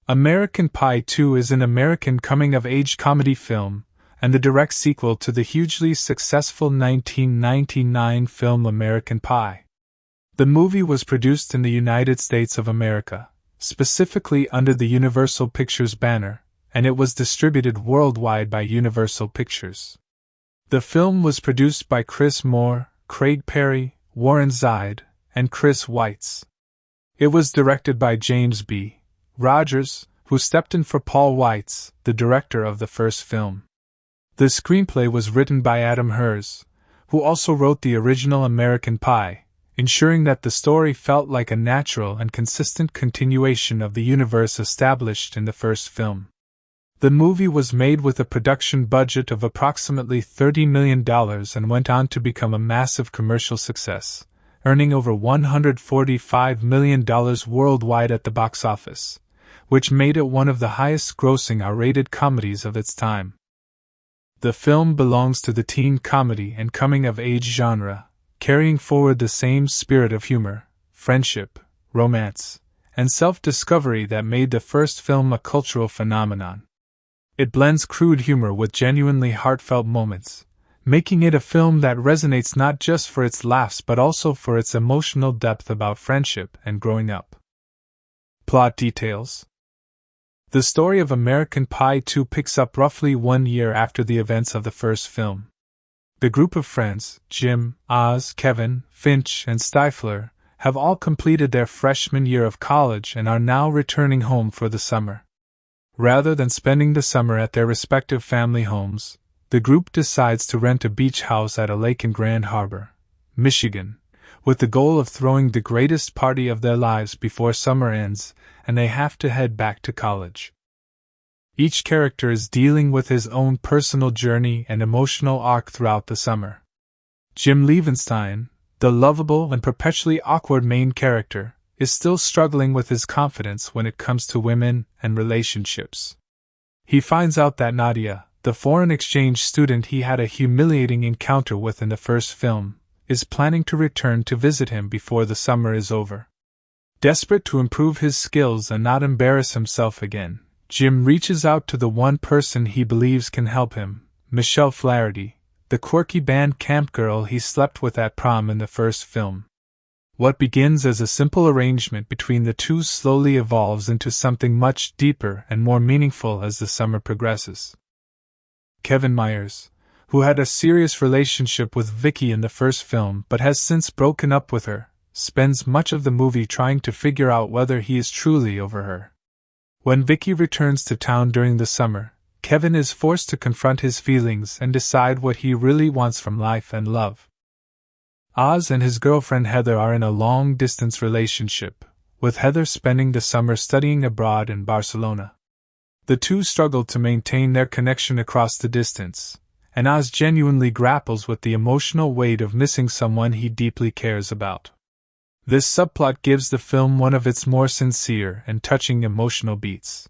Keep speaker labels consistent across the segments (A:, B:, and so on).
A: American Pie 2 is an American coming-of-age comedy film, and the direct sequel to the hugely successful 1999 film American Pie. The movie was produced in the United States of America, specifically under the Universal Pictures banner, and it was distributed worldwide by Universal Pictures. The film was produced by Chris Moore, Craig Perry, Warren Zide, and Chris Weitz. It was directed by James B. Rogers, who stepped in for Paul Weitz, the director of the first film. The screenplay was written by Adam Hers, who also wrote the original American Pie, ensuring that the story felt like a natural and consistent continuation of the universe established in the first film. The movie was made with a production budget of approximately $30 million and went on to become a massive commercial success, earning over $145 million worldwide at the box office, which made it one of the highest-grossing R-rated comedies of its time. The film belongs to the teen comedy and coming-of-age genre, carrying forward the same spirit of humor, friendship, romance, and self-discovery that made the first film a cultural phenomenon. It blends crude humor with genuinely heartfelt moments, making it a film that resonates not just for its laughs but also for its emotional depth about friendship and growing up. Plot details. The story of American Pie 2 picks up roughly 1 year after the events of the first film. The group of friends, Jim, Oz, Kevin, Finch, and Stifler, have all completed their freshman year of college and are now returning home for the summer. Rather than spending the summer at their respective family homes, the group decides to rent a beach house at a lake in Grand Harbor, Michigan, with the goal of throwing the greatest party of their lives before summer ends and they have to head back to college. Each character is dealing with his own personal journey and emotional arc throughout the summer. Jim Levenstein, the lovable and perpetually awkward main character, is still struggling with his confidence when it comes to women and relationships. He finds out that Nadia, the foreign exchange student he had a humiliating encounter with in the first film, is planning to return to visit him before the summer is over. Desperate to improve his skills and not embarrass himself again, Jim reaches out to the one person he believes can help him, Michelle Flaherty, the quirky band camp girl he slept with at prom in the first film. What begins as a simple arrangement between the two slowly evolves into something much deeper and more meaningful as the summer progresses. Kevin Myers, who had a serious relationship with Vicky in the first film but has since broken up with her, spends much of the movie trying to figure out whether he is truly over her. When Vicky returns to town during the summer, Kevin is forced to confront his feelings and decide what he really wants from life and love. Oz and his girlfriend Heather are in a long-distance relationship, with Heather spending the summer studying abroad in Barcelona. The two struggle to maintain their connection across the distance, and Oz genuinely grapples with the emotional weight of missing someone he deeply cares about. This subplot gives the film one of its more sincere and touching emotional beats.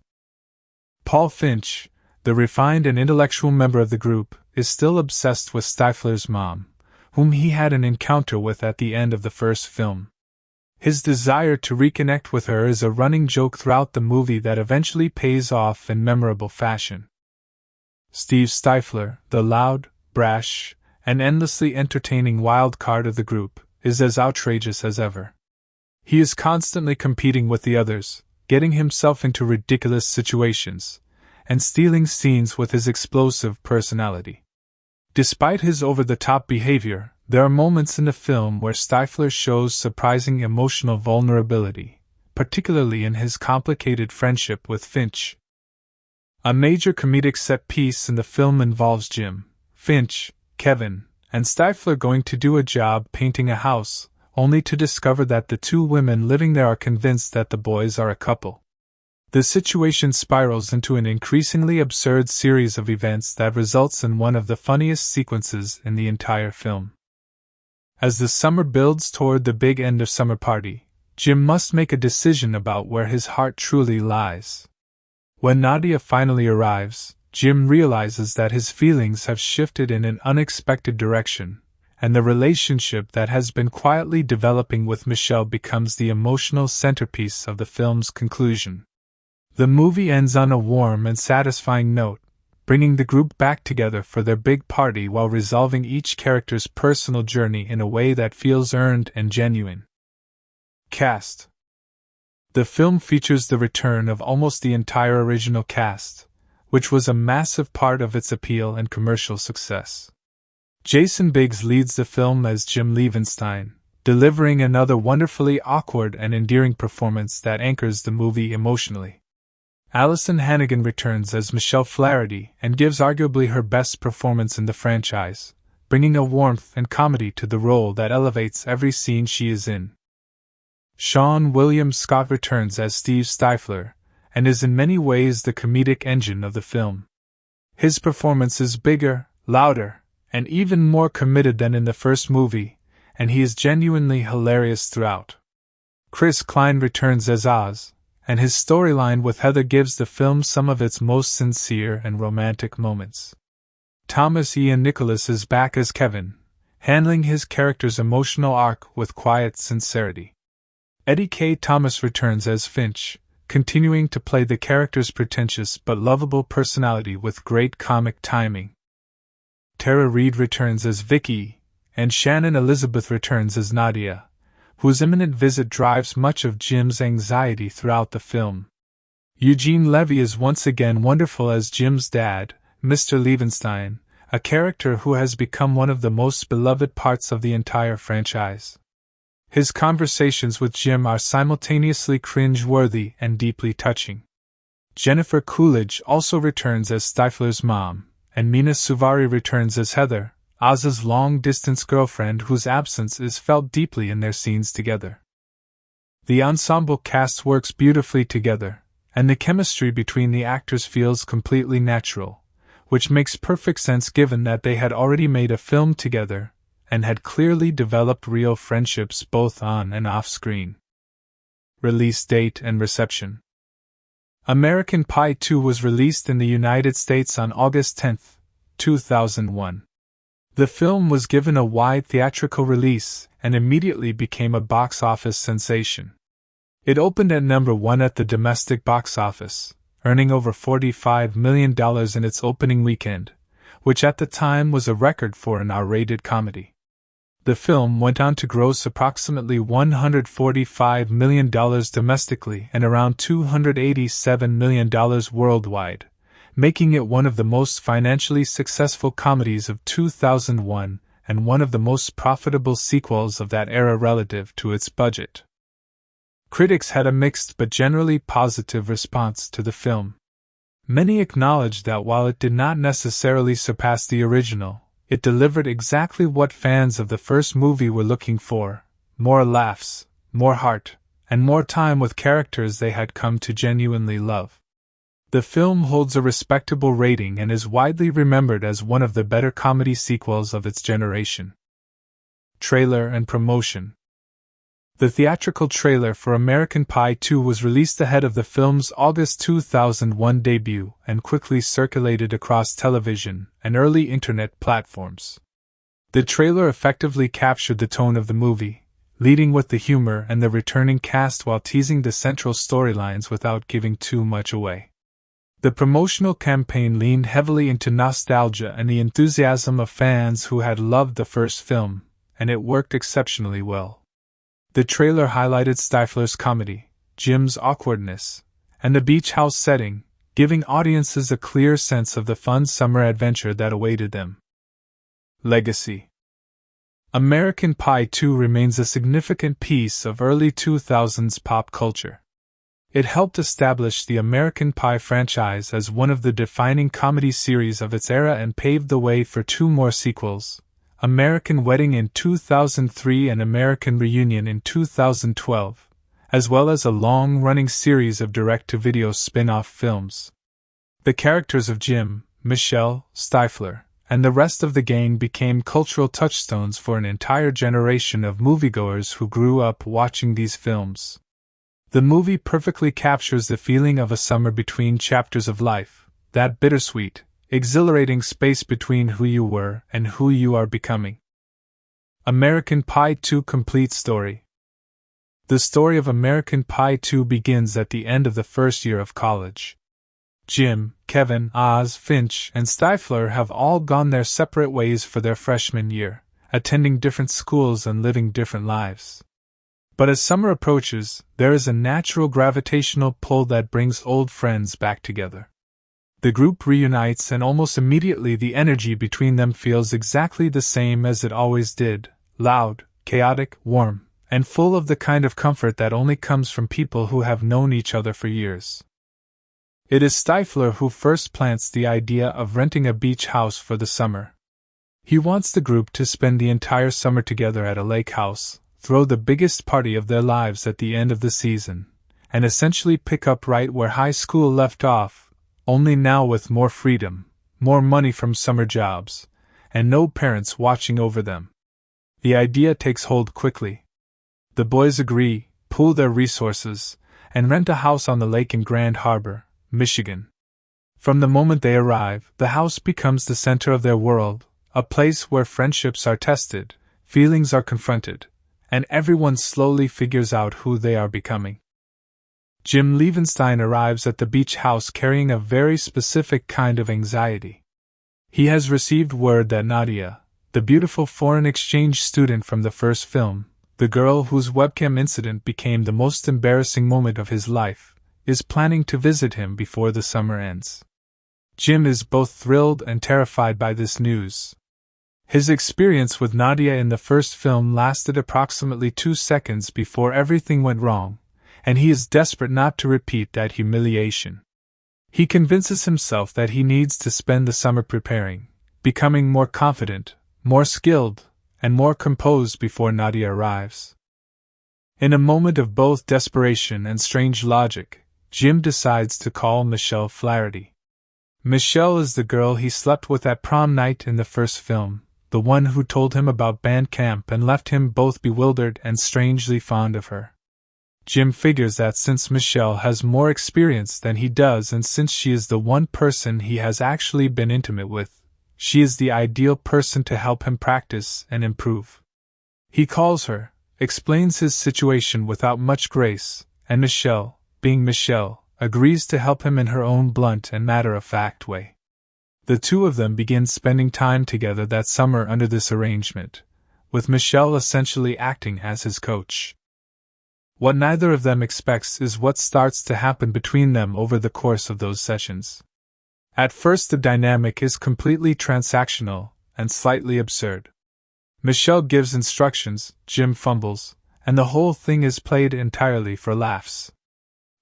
A: Paul Finch, the refined and intellectual member of the group, is still obsessed with Stifler's mom, whom he had an encounter with at the end of the first film. His desire to reconnect with her is a running joke throughout the movie that eventually pays off in memorable fashion. Steve Stifler, the loud, brash, and endlessly entertaining wild card of the group, is as outrageous as ever. He is constantly competing with the others, getting himself into ridiculous situations, and stealing scenes with his explosive personality. Despite his over-the-top behavior, there are moments in the film where Stifler shows surprising emotional vulnerability, particularly in his complicated friendship with Finch. A major comedic set piece in the film involves Jim, Finch, Kevin, and Stifler going to do a job painting a house, only to discover that the two women living there are convinced that the boys are a couple. The situation spirals into an increasingly absurd series of events that results in one of the funniest sequences in the entire film. As the summer builds toward the big end of summer party, Jim must make a decision about where his heart truly lies. When Nadia finally arrives, Jim realizes that his feelings have shifted in an unexpected direction, and the relationship that has been quietly developing with Michelle becomes the emotional centerpiece of the film's conclusion. The movie ends on a warm and satisfying note, bringing the group back together for their big party while resolving each character's personal journey in a way that feels earned and genuine. Cast. The film features the return of almost the entire original cast, which was a massive part of its appeal and commercial success. Jason Biggs leads the film as Jim Levenstein, delivering another wonderfully awkward and endearing performance that anchors the movie emotionally. Alison Hannigan returns as Michelle Flaherty and gives arguably her best performance in the franchise, bringing a warmth and comedy to the role that elevates every scene she is in. Sean William Scott returns as Steve Stifler, and is in many ways the comedic engine of the film. His performance is bigger, louder, and even more committed than in the first movie, and he is genuinely hilarious throughout. Chris Klein returns as Oz, and his storyline with Heather gives the film some of its most sincere and romantic moments. Thomas Ian Nicholas is back as Kevin, handling his character's emotional arc with quiet sincerity. Eddie K. Thomas returns as Finch, continuing to play the character's pretentious but lovable personality with great comic timing. Tara Reid returns as Vicky, and Shannon Elizabeth returns as Nadia, whose imminent visit drives much of Jim's anxiety throughout the film. Eugene Levy is once again wonderful as Jim's dad, Mr. Levenstein, a character who has become one of the most beloved parts of the entire franchise. His conversations with Jim are simultaneously cringe-worthy and deeply touching. Jennifer Coolidge also returns as Stifler's mom, and Mina Suvari returns as Heather, Oz's long-distance girlfriend whose absence is felt deeply in their scenes together. The ensemble cast works beautifully together, and the chemistry between the actors feels completely natural, which makes perfect sense given that they had already made a film together and had clearly developed real friendships both on and off screen. Release date and reception. American Pie 2 was released in the United States on August 10, 2001. The film was given a wide theatrical release and immediately became a box office sensation. It opened at number 1 at the domestic box office, earning over $45 million in its opening weekend, which at the time was a record for an R-rated comedy. The film went on to gross approximately $145 million domestically and around $287 million worldwide, making it one of the most financially successful comedies of 2001 and one of the most profitable sequels of that era relative to its budget. Critics had a mixed but generally positive response to the film. Many acknowledged that while it did not necessarily surpass the original, it delivered exactly what fans of the first movie were looking for: more laughs, more heart, and more time with characters they had come to genuinely love. The film holds a respectable rating and is widely remembered as one of the better comedy sequels of its generation. Trailer and promotion. The theatrical trailer for American Pie 2 was released ahead of the film's August 2001 debut and quickly circulated across television and early internet platforms. The trailer effectively captured the tone of the movie, leading with the humor and the returning cast while teasing the central storylines without giving too much away. The promotional campaign leaned heavily into nostalgia and the enthusiasm of fans who had loved the first film, and it worked exceptionally well. The trailer highlighted Stifler's comedy, Jim's awkwardness, and the beach house setting, giving audiences a clear sense of the fun summer adventure that awaited them. Legacy. American Pie 2 remains a significant piece of early 2000s pop culture. It helped establish the American Pie franchise as one of the defining comedy series of its era and paved the way for 2 more sequels, American Wedding in 2003 and American Reunion in 2012, as well as a long-running series of direct-to-video spin-off films. The characters of Jim, Michelle, Stifler, and the rest of the gang became cultural touchstones for an entire generation of moviegoers who grew up watching these films. The movie perfectly captures the feeling of a summer between chapters of life, that bittersweet, exhilarating space between who you were and who you are becoming. American Pie 2 Complete Story. The story of American Pie 2 begins at the end of the first year of college. Jim, Kevin, Oz, Finch, and Stifler have all gone their separate ways for their freshman year, attending different schools and living different lives. But as summer approaches, there is a natural gravitational pull that brings old friends back together. The group reunites, and almost immediately the energy between them feels exactly the same as it always did: loud, chaotic, warm, and full of the kind of comfort that only comes from people who have known each other for years. It is Stifler who first plants the idea of renting a beach house for the summer. He wants the group to spend the entire summer together at a lake house, throw the biggest party of their lives at the end of the season, and essentially pick up right where high school left off, only now with more freedom, more money from summer jobs, and no parents watching over them. The idea takes hold quickly. The boys agree, pool their resources, and rent a house on the lake in Grand Harbor, Michigan. From the moment they arrive, the house becomes the center of their world, a place where friendships are tested, feelings are confronted, and everyone slowly figures out who they are becoming. Jim Levenstein arrives at the beach house carrying a very specific kind of anxiety. He has received word that Nadia, the beautiful foreign exchange student from the first film, the girl whose webcam incident became the most embarrassing moment of his life, is planning to visit him before the summer ends. Jim is both thrilled and terrified by this news. His experience with Nadia in the first film lasted approximately 2 seconds before everything went wrong, and he is desperate not to repeat that humiliation. He convinces himself that he needs to spend the summer preparing, becoming more confident, more skilled, and more composed before Nadia arrives. In a moment of both desperation and strange logic, Jim decides to call Michelle Flaherty. Michelle is the girl he slept with at prom night in the first film, the one who told him about band camp and left him both bewildered and strangely fond of her. Jim figures that since Michelle has more experience than he does, and since she is the one person he has actually been intimate with, she is the ideal person to help him practice and improve. He calls her, explains his situation without much grace, and Michelle, being Michelle, agrees to help him in her own blunt and matter-of-fact way. The two of them begin spending time together that summer under this arrangement, with Michelle essentially acting as his coach. What neither of them expects is what starts to happen between them over the course of those sessions. At first, the dynamic is completely transactional and slightly absurd. Michelle gives instructions, Jim fumbles, and the whole thing is played entirely for laughs.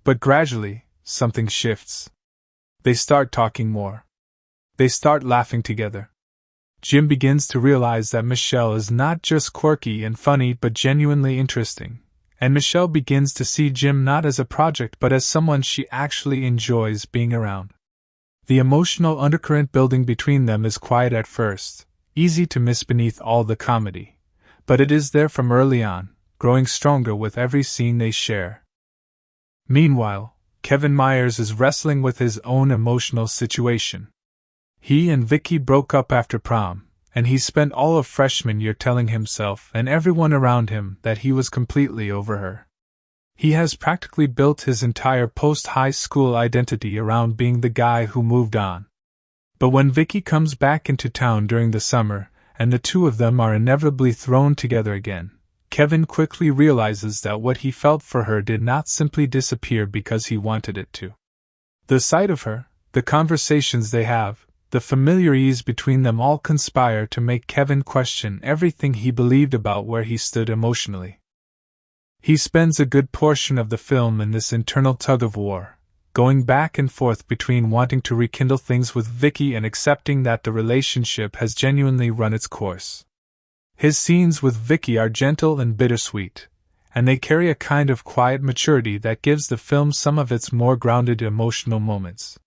A: But gradually, something shifts. They start talking more. They start laughing together. Jim begins to realize that Michelle is not just quirky and funny but genuinely interesting, and Michelle begins to see Jim not as a project but as someone she actually enjoys being around. The emotional undercurrent building between them is quiet at first, easy to miss beneath all the comedy, but it is there from early on, growing stronger with every scene they share. Meanwhile, Kevin Myers is wrestling with his own emotional situation. He and Vicky broke up after prom, and he spent all of freshman year telling himself and everyone around him that he was completely over her. He has practically built his entire post-high school identity around being the guy who moved on. But when Vicky comes back into town during the summer, and the two of them are inevitably thrown together again, Kevin quickly realizes that what he felt for her did not simply disappear because he wanted it to. The sight of her, the conversations they have, the familiar ease between them all conspire to make Kevin question everything he believed about where he stood emotionally. He spends a good portion of the film in this internal tug-of-war, going back and forth between wanting to rekindle things with Vicky and accepting that the relationship has genuinely run its course. His scenes with Vicky are gentle and bittersweet, and they carry a kind of quiet maturity that gives the film some of its more grounded emotional moments.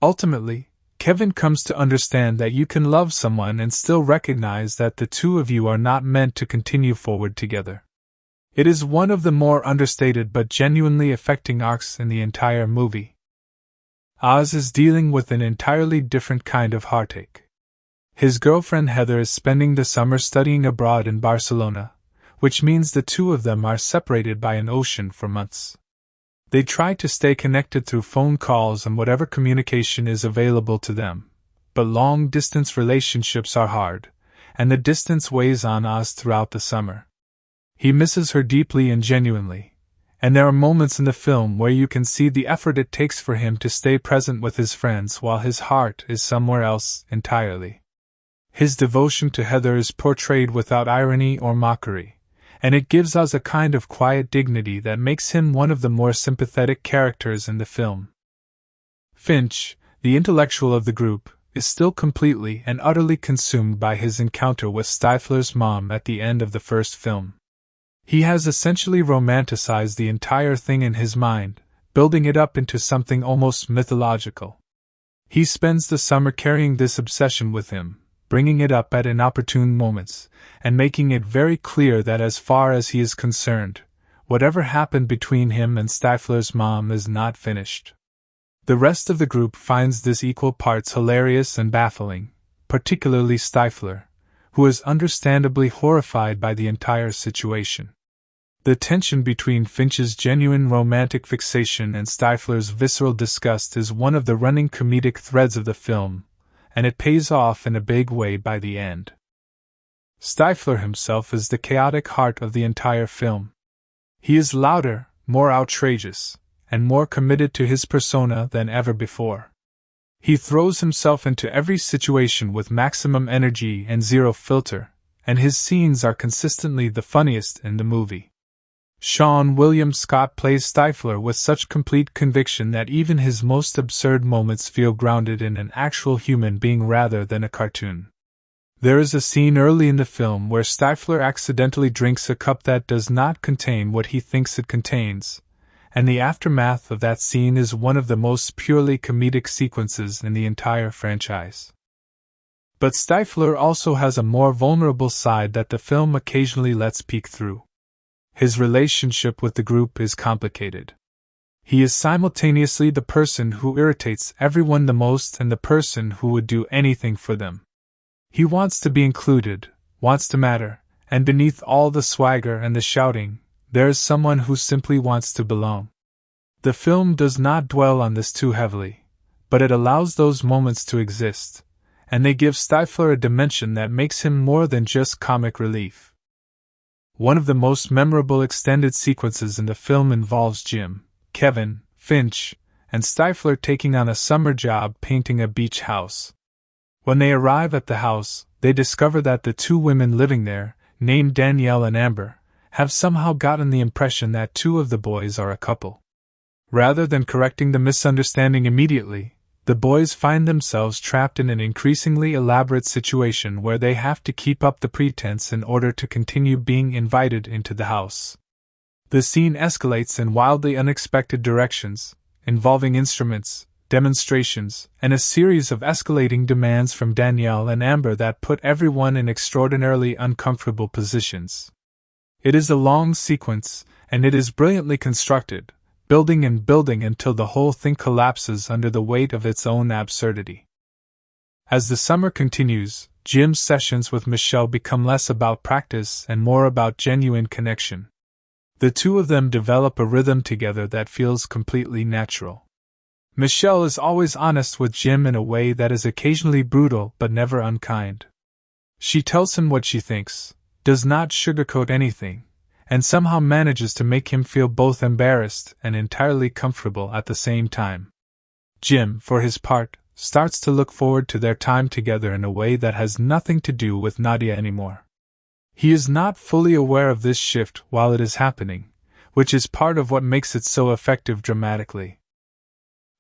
A: Ultimately, Kevin comes to understand that you can love someone and still recognize that the two of you are not meant to continue forward together. It is one of the more understated but genuinely affecting arcs in the entire movie. Oz is dealing with an entirely different kind of heartache. His girlfriend Heather is spending the summer studying abroad in Barcelona, which means the two of them are separated by an ocean for months. They try to stay connected through phone calls and whatever communication is available to them, but long-distance relationships are hard, and the distance weighs on Oz throughout the summer. He misses her deeply and genuinely, and there are moments in the film where you can see the effort it takes for him to stay present with his friends while his heart is somewhere else entirely. His devotion to Heather is portrayed without irony or mockery, and it gives us a kind of quiet dignity that makes him one of the more sympathetic characters in the film. Finch, the intellectual of the group, is still completely and utterly consumed by his encounter with Stifler's mom at the end of the first film. He has essentially romanticized the entire thing in his mind, building it up into something almost mythological. He spends the summer carrying this obsession with him, bringing it up at inopportune moments, and making it very clear that as far as he is concerned, whatever happened between him and Stifler's mom is not finished. The rest of the group finds this equal parts hilarious and baffling, particularly Stifler, who is understandably horrified by the entire situation. The tension between Finch's genuine romantic fixation and Stifler's visceral disgust is one of the running comedic threads of the film, and it pays off in a big way by the end. Stifler himself is the chaotic heart of the entire film. He is louder, more outrageous, and more committed to his persona than ever before. He throws himself into every situation with maximum energy and zero filter, and his scenes are consistently the funniest in the movie. Sean William Scott plays Stifler with such complete conviction that even his most absurd moments feel grounded in an actual human being rather than a cartoon. There is a scene early in the film where Stifler accidentally drinks a cup that does not contain what he thinks it contains, and the aftermath of that scene is one of the most purely comedic sequences in the entire franchise. But Stifler also has a more vulnerable side that the film occasionally lets peek through. His relationship with the group is complicated. He is simultaneously the person who irritates everyone the most and the person who would do anything for them. He wants to be included, wants to matter, and beneath all the swagger and the shouting, there is someone who simply wants to belong. The film does not dwell on this too heavily, but it allows those moments to exist, and they give Stifler a dimension that makes him more than just comic relief. One of the most memorable extended sequences in the film involves Jim, Kevin, Finch, and Stifler taking on a summer job painting a beach house. When they arrive at the house, they discover that the two women living there, named Danielle and Amber, have somehow gotten the impression that two of the boys are a couple. Rather than correcting the misunderstanding immediately, the boys find themselves trapped in an increasingly elaborate situation where they have to keep up the pretense in order to continue being invited into the house. The scene escalates in wildly unexpected directions, involving instruments, demonstrations, and a series of escalating demands from Danielle and Amber that put everyone in extraordinarily uncomfortable positions. It is a long sequence, and it is brilliantly constructed, building and building until the whole thing collapses under the weight of its own absurdity. As the summer continues, Jim's sessions with Michelle become less about practice and more about genuine connection. The two of them develop a rhythm together that feels completely natural. Michelle is always honest with Jim in a way that is occasionally brutal but never unkind. She tells him what she thinks, does not sugarcoat anything, and somehow manages to make him feel both embarrassed and entirely comfortable at the same time. Jim, for his part, starts to look forward to their time together in a way that has nothing to do with Nadia anymore. He is not fully aware of this shift while it is happening, which is part of what makes it so effective dramatically.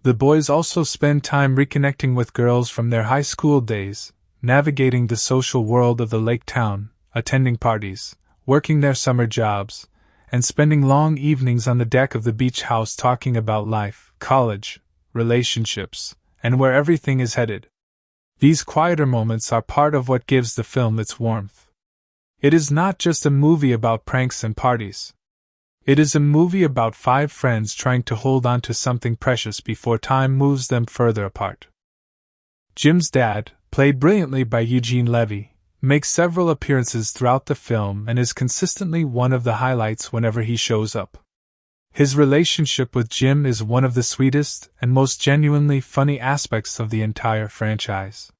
A: The boys also spend time reconnecting with girls from their high school days, navigating the social world of the lake town, attending parties, working their summer jobs, and spending long evenings on the deck of the beach house talking about life, college, relationships, and where everything is headed. These quieter moments are part of what gives the film its warmth. It is not just a movie about pranks and parties. It is a movie about five friends trying to hold on to something precious before time moves them further apart. Jim's dad, played brilliantly by Eugene Levy, makes several appearances throughout the film and is consistently one of the highlights whenever he shows up. His relationship with Jim is one of the sweetest and most genuinely funny aspects of the entire franchise.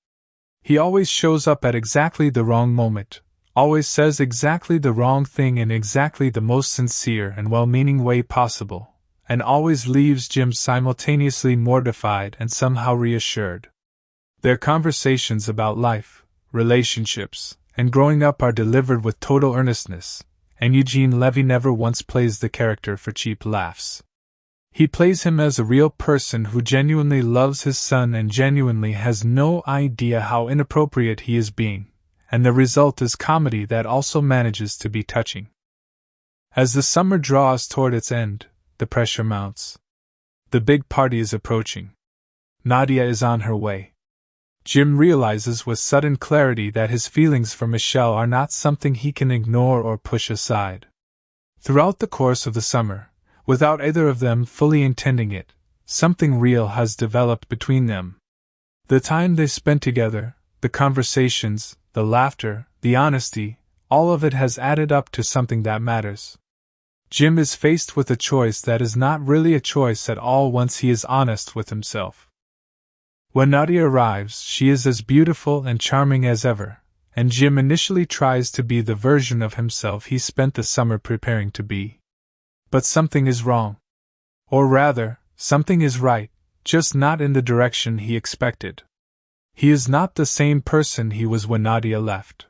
A: He always shows up at exactly the wrong moment, always says exactly the wrong thing in exactly the most sincere and well-meaning way possible, and always leaves Jim simultaneously mortified and somehow reassured. Their conversations about life, relationships, and growing up are delivered with total earnestness, and Eugene Levy never once plays the character for cheap laughs. He plays him as a real person who genuinely loves his son and genuinely has no idea how inappropriate he is being, and the result is comedy that also manages to be touching. As the summer draws toward its end, the pressure mounts. The big party is approaching. Nadia is on her way. Jim realizes with sudden clarity that his feelings for Michelle are not something he can ignore or push aside. Throughout the course of the summer, without either of them fully intending it, something real has developed between them. The time they spent together, the conversations, the laughter, the honesty, all of it has added up to something that matters. Jim is faced with a choice that is not really a choice at all once he is honest with himself. When Nadia arrives, she is as beautiful and charming as ever, and Jim initially tries to be the version of himself he spent the summer preparing to be. But something is wrong. Or rather, something is right, just not in the direction he expected. He is not the same person he was when Nadia left.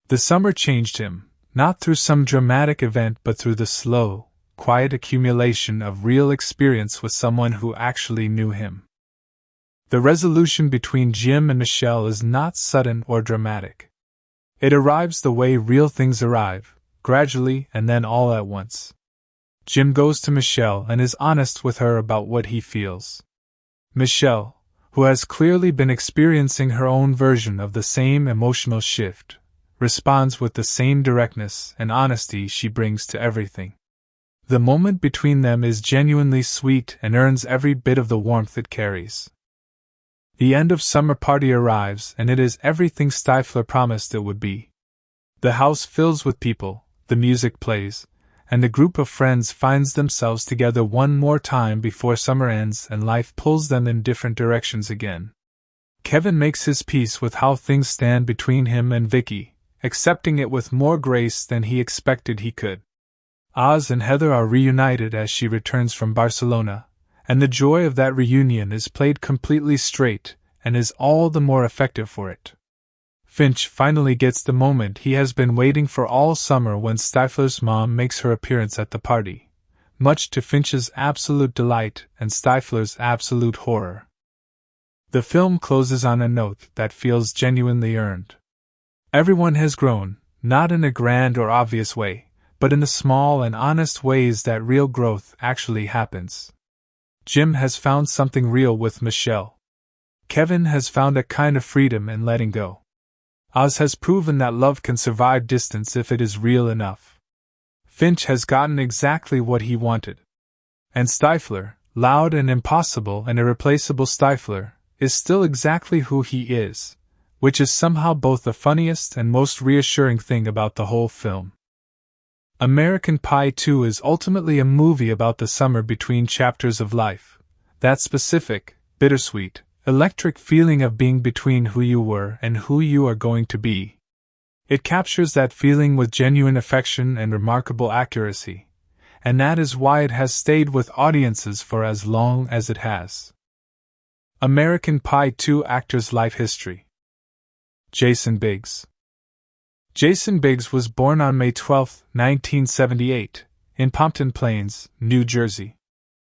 A: The summer changed him, not through some dramatic event but through the slow, quiet accumulation of real experience with someone who actually knew him. The resolution between Jim and Michelle is not sudden or dramatic. It arrives the way real things arrive, gradually and then all at once. Jim goes to Michelle and is honest with her about what he feels. Michelle, who has clearly been experiencing her own version of the same emotional shift, responds with the same directness and honesty she brings to everything. The moment between them is genuinely sweet and earns every bit of the warmth it carries. The end of summer party arrives and it is everything Stifler promised it would be. The house fills with people, the music plays, and the group of friends finds themselves together one more time before summer ends and life pulls them in different directions again. Kevin makes his peace with how things stand between him and Vicky, accepting it with more grace than he expected he could. Oz and Heather are reunited as she returns from Barcelona, and the joy of that reunion is played completely straight, and is all the more effective for it. Finch finally gets the moment he has been waiting for all summer when Stifler's mom makes her appearance at the party, much to Finch's absolute delight and Stifler's absolute horror. The film closes on a note that feels genuinely earned. Everyone has grown, not in a grand or obvious way, but in the small and honest ways that real growth actually happens. Jim has found something real with Michelle. Kevin has found a kind of freedom in letting go. Oz has proven that love can survive distance if it is real enough. Finch has gotten exactly what he wanted. And Stifler, loud and impossible and irreplaceable Stifler, is still exactly who he is, which is somehow both the funniest and most reassuring thing about the whole film. American Pie 2 is ultimately a movie about the summer between chapters of life, that specific, bittersweet, electric feeling of being between who you were and who you are going to be. It captures that feeling with genuine affection and remarkable accuracy, and that is why it has stayed with audiences for as long as it has. American Pie 2 actor's life history. Jason Biggs. Jason Biggs was born on May 12, 1978, in Pompton Plains, New Jersey.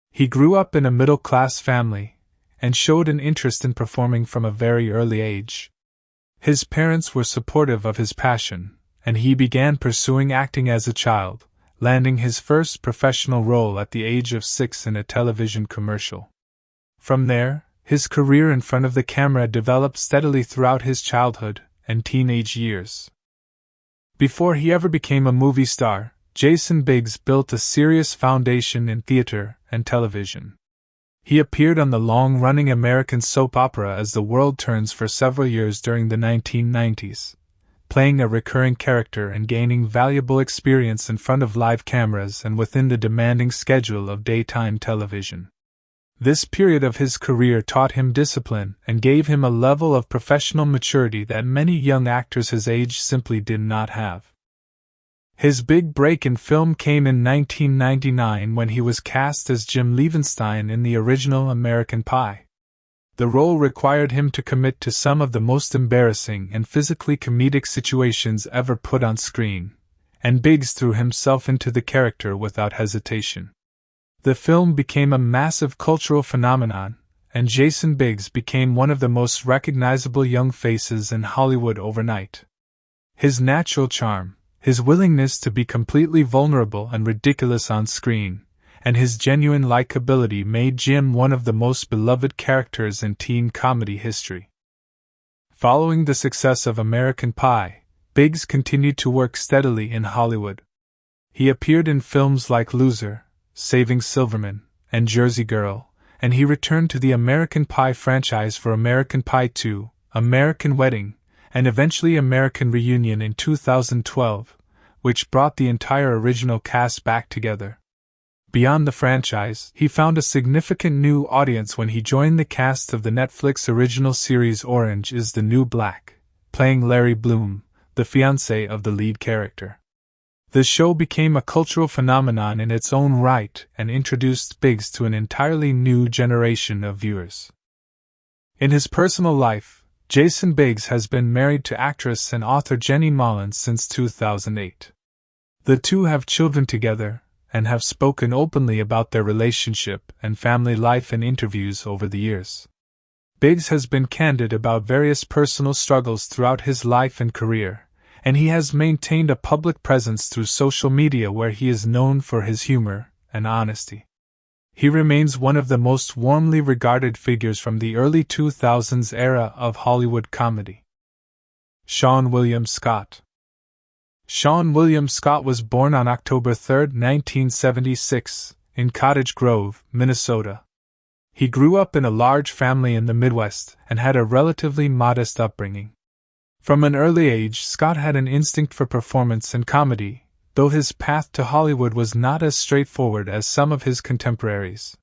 A: He grew up in a middle-class family, and showed an interest in performing from a very early age. His parents were supportive of his passion, and he began pursuing acting as a child, landing his first professional role at the age of 6 in a television commercial. From there, his career in front of the camera developed steadily throughout his childhood and teenage years. Before he ever became a movie star, Jason Biggs built a serious foundation in theater and television. He appeared on the long-running American soap opera As the World Turns for several years during the 1990s, playing a recurring character and gaining valuable experience in front of live cameras and within the demanding schedule of daytime television. This period of his career taught him discipline and gave him a level of professional maturity that many young actors his age simply did not have. His big break in film came in 1999 when he was cast as Jim Levenstein in the original American Pie. The role required him to commit to some of the most embarrassing and physically comedic situations ever put on screen, and Biggs threw himself into the character without hesitation. The film became a massive cultural phenomenon, and Jason Biggs became one of the most recognizable young faces in Hollywood overnight. His natural charm, his willingness to be completely vulnerable and ridiculous on screen, and his genuine likability made Jim one of the most beloved characters in teen comedy history. Following the success of American Pie, Biggs continued to work steadily in Hollywood. He appeared in films like Loser, Saving Silverman, and Jersey Girl, and he returned to the American Pie franchise for American Pie 2, American Wedding, and eventually American Reunion in 2012, which brought the entire original cast back together. Beyond the franchise, he found a significant new audience when he joined the cast of the Netflix original series Orange is the New Black, playing Larry Bloom, the fiancé of the lead character. The show became a cultural phenomenon in its own right and introduced Biggs to an entirely new generation of viewers. In his personal life, Jason Biggs has been married to actress and author Jenny Mullins since 2008. The two have children together and have spoken openly about their relationship and family life in interviews over the years. Biggs has been candid about various personal struggles throughout his life and career, and he has maintained a public presence through social media where he is known for his humor and honesty. He remains one of the most warmly regarded figures from the early 2000s era of Hollywood comedy. Seann William Scott. Seann William Scott was born on October 3, 1976, in Cottage Grove, Minnesota. He grew up in a large family in the Midwest and had a relatively modest upbringing. From an early age, Scott had an instinct for performance and comedy, though his path to Hollywood was not as straightforward as some of his contemporaries.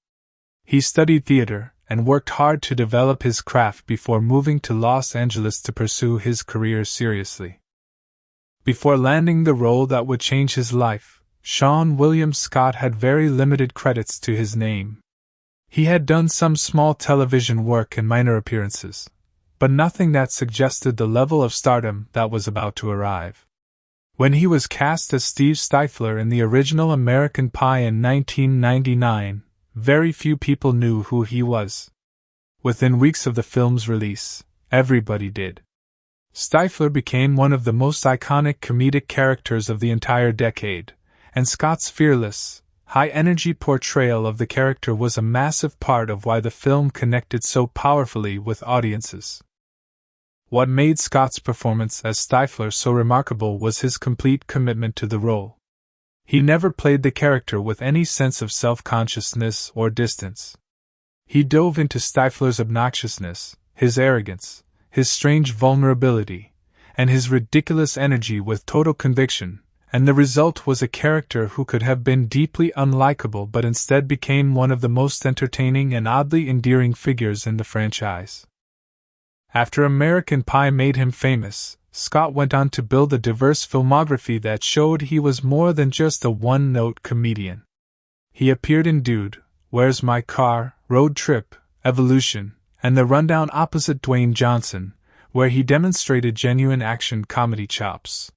A: He studied theater and worked hard to develop his craft before moving to Los Angeles to pursue his career seriously. Before landing the role that would change his life, Seann William Scott had very limited credits to his name. He had done some small television work and minor appearances, but nothing that suggested the level of stardom that was about to arrive. When he was cast as Steve Stifler in the original American Pie in 1999, very few people knew who he was. Within weeks of the film's release, everybody did. Stifler became one of the most iconic comedic characters of the entire decade, and Scott's fearless, high-energy portrayal of the character was a massive part of why the film connected so powerfully with audiences. What made Scott's performance as Stifler so remarkable was his complete commitment to the role. He never played the character with any sense of self-consciousness or distance. He dove into Stifler's obnoxiousness, his arrogance, his strange vulnerability, and his ridiculous energy with total conviction, and the result was a character who could have been deeply unlikable but instead became one of the most entertaining and oddly endearing figures in the franchise. After American Pie made him famous, Scott went on to build a diverse filmography that showed he was more than just a one-note comedian. He appeared in Dude, Where's My Car, Road Trip, Evolution, and The Rundown opposite Dwayne Johnson, where he demonstrated genuine action comedy chops.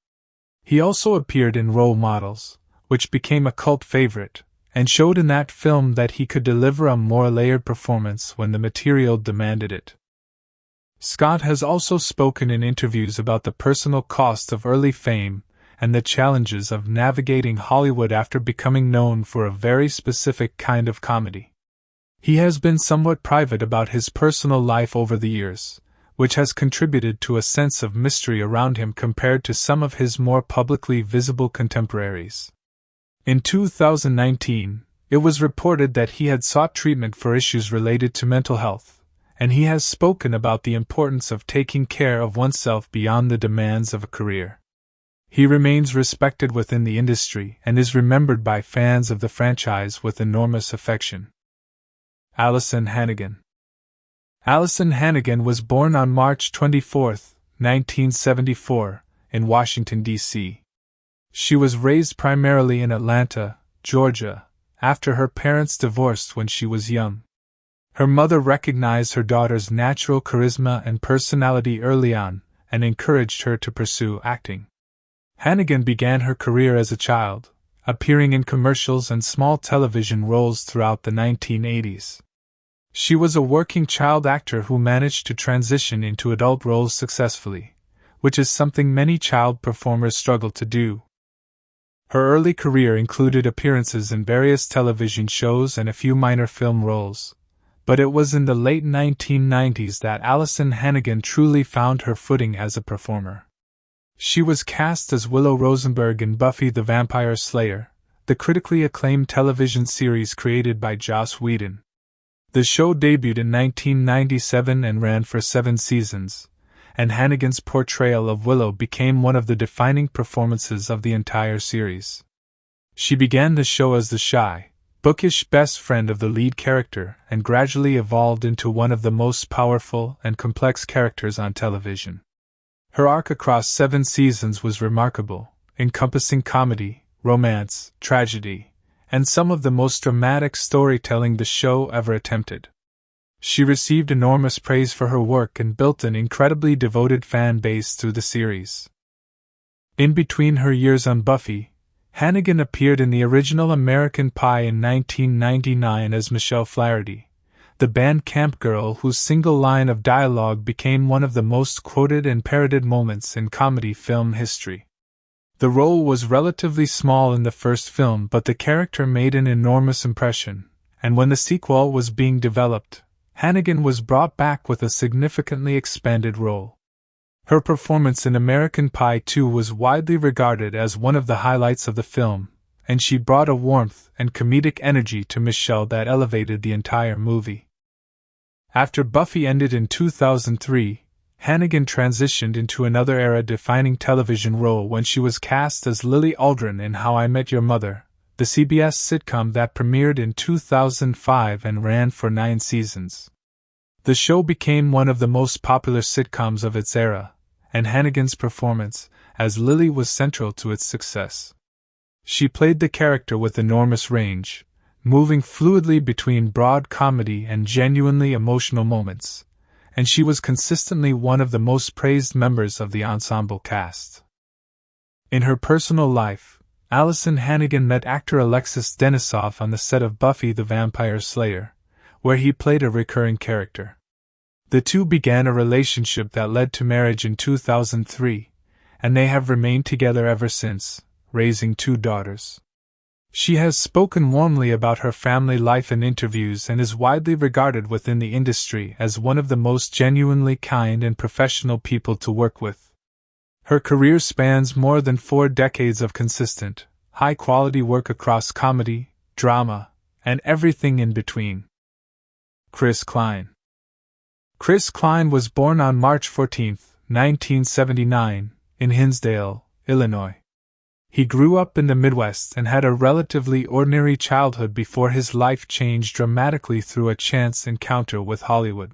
A: He also appeared in Role Models, which became a cult favorite, and showed in that film that he could deliver a more layered performance when the material demanded it. Scott has also spoken in interviews about the personal cost of early fame and the challenges of navigating Hollywood after becoming known for a very specific kind of comedy. He has been somewhat private about his personal life over the years, which has contributed to a sense of mystery around him compared to some of his more publicly visible contemporaries. In 2019, it was reported that he had sought treatment for issues related to mental health, and he has spoken about the importance of taking care of oneself beyond the demands of a career. He remains respected within the industry and is remembered by fans of the franchise with enormous affection. Alyson Hannigan. Alyson Hannigan was born on March 24, 1974, in Washington, D.C. She was raised primarily in Atlanta, Georgia, after her parents divorced when she was young. Her mother recognized her daughter's natural charisma and personality early on and encouraged her to pursue acting. Hannigan began her career as a child, appearing in commercials and small television roles throughout the 1980s. She was a working child actor who managed to transition into adult roles successfully, which is something many child performers struggle to do. Her early career included appearances in various television shows and a few minor film roles, but it was in the late 1990s that Alyson Hannigan truly found her footing as a performer. She was cast as Willow Rosenberg in Buffy the Vampire Slayer, the critically acclaimed television series created by Joss Whedon. The show debuted in 1997 and ran for 7 seasons, and Hannigan's portrayal of Willow became one of the defining performances of the entire series. She began the show as the shy, bookish best friend of the lead character and gradually evolved into one of the most powerful and complex characters on television. Her arc across 7 seasons was remarkable, encompassing comedy, romance, tragedy, and some of the most dramatic storytelling the show ever attempted. She received enormous praise for her work and built an incredibly devoted fan base through the series. In between her years on Buffy, Hannigan appeared in the original American Pie in 1999 as Michelle Flaherty, the band camp girl whose single line of dialogue became one of the most quoted and parodied moments in comedy film history. The role was relatively small in the first film, but the character made an enormous impression, and when the sequel was being developed, Hannigan was brought back with a significantly expanded role. Her performance in American Pie 2 was widely regarded as one of the highlights of the film, and she brought a warmth and comedic energy to Michelle that elevated the entire movie. After Buffy ended in 2003, Hannigan transitioned into another era-defining television role when she was cast as Lily Aldrin in How I Met Your Mother, the CBS sitcom that premiered in 2005 and ran for 9 seasons. The show became one of the most popular sitcoms of its era, and Hannigan's performance as Lily was central to its success. She played the character with enormous range, moving fluidly between broad comedy and genuinely emotional moments, and she was consistently one of the most praised members of the ensemble cast. In her personal life, Alyson Hannigan met actor Alexis Denisov on the set of Buffy the Vampire Slayer, where he played a recurring character. The two began a relationship that led to marriage in 2003, and they have remained together ever since, raising 2 daughters. She has spoken warmly about her family life in interviews and is widely regarded within the industry as one of the most genuinely kind and professional people to work with. Her career spans more than 4 decades of consistent, high-quality work across comedy, drama, and everything in between. Chris Klein. Chris Klein was born on March 14, 1979, in Hinsdale, Illinois. He grew up in the Midwest and had a relatively ordinary childhood before his life changed dramatically through a chance encounter with Hollywood.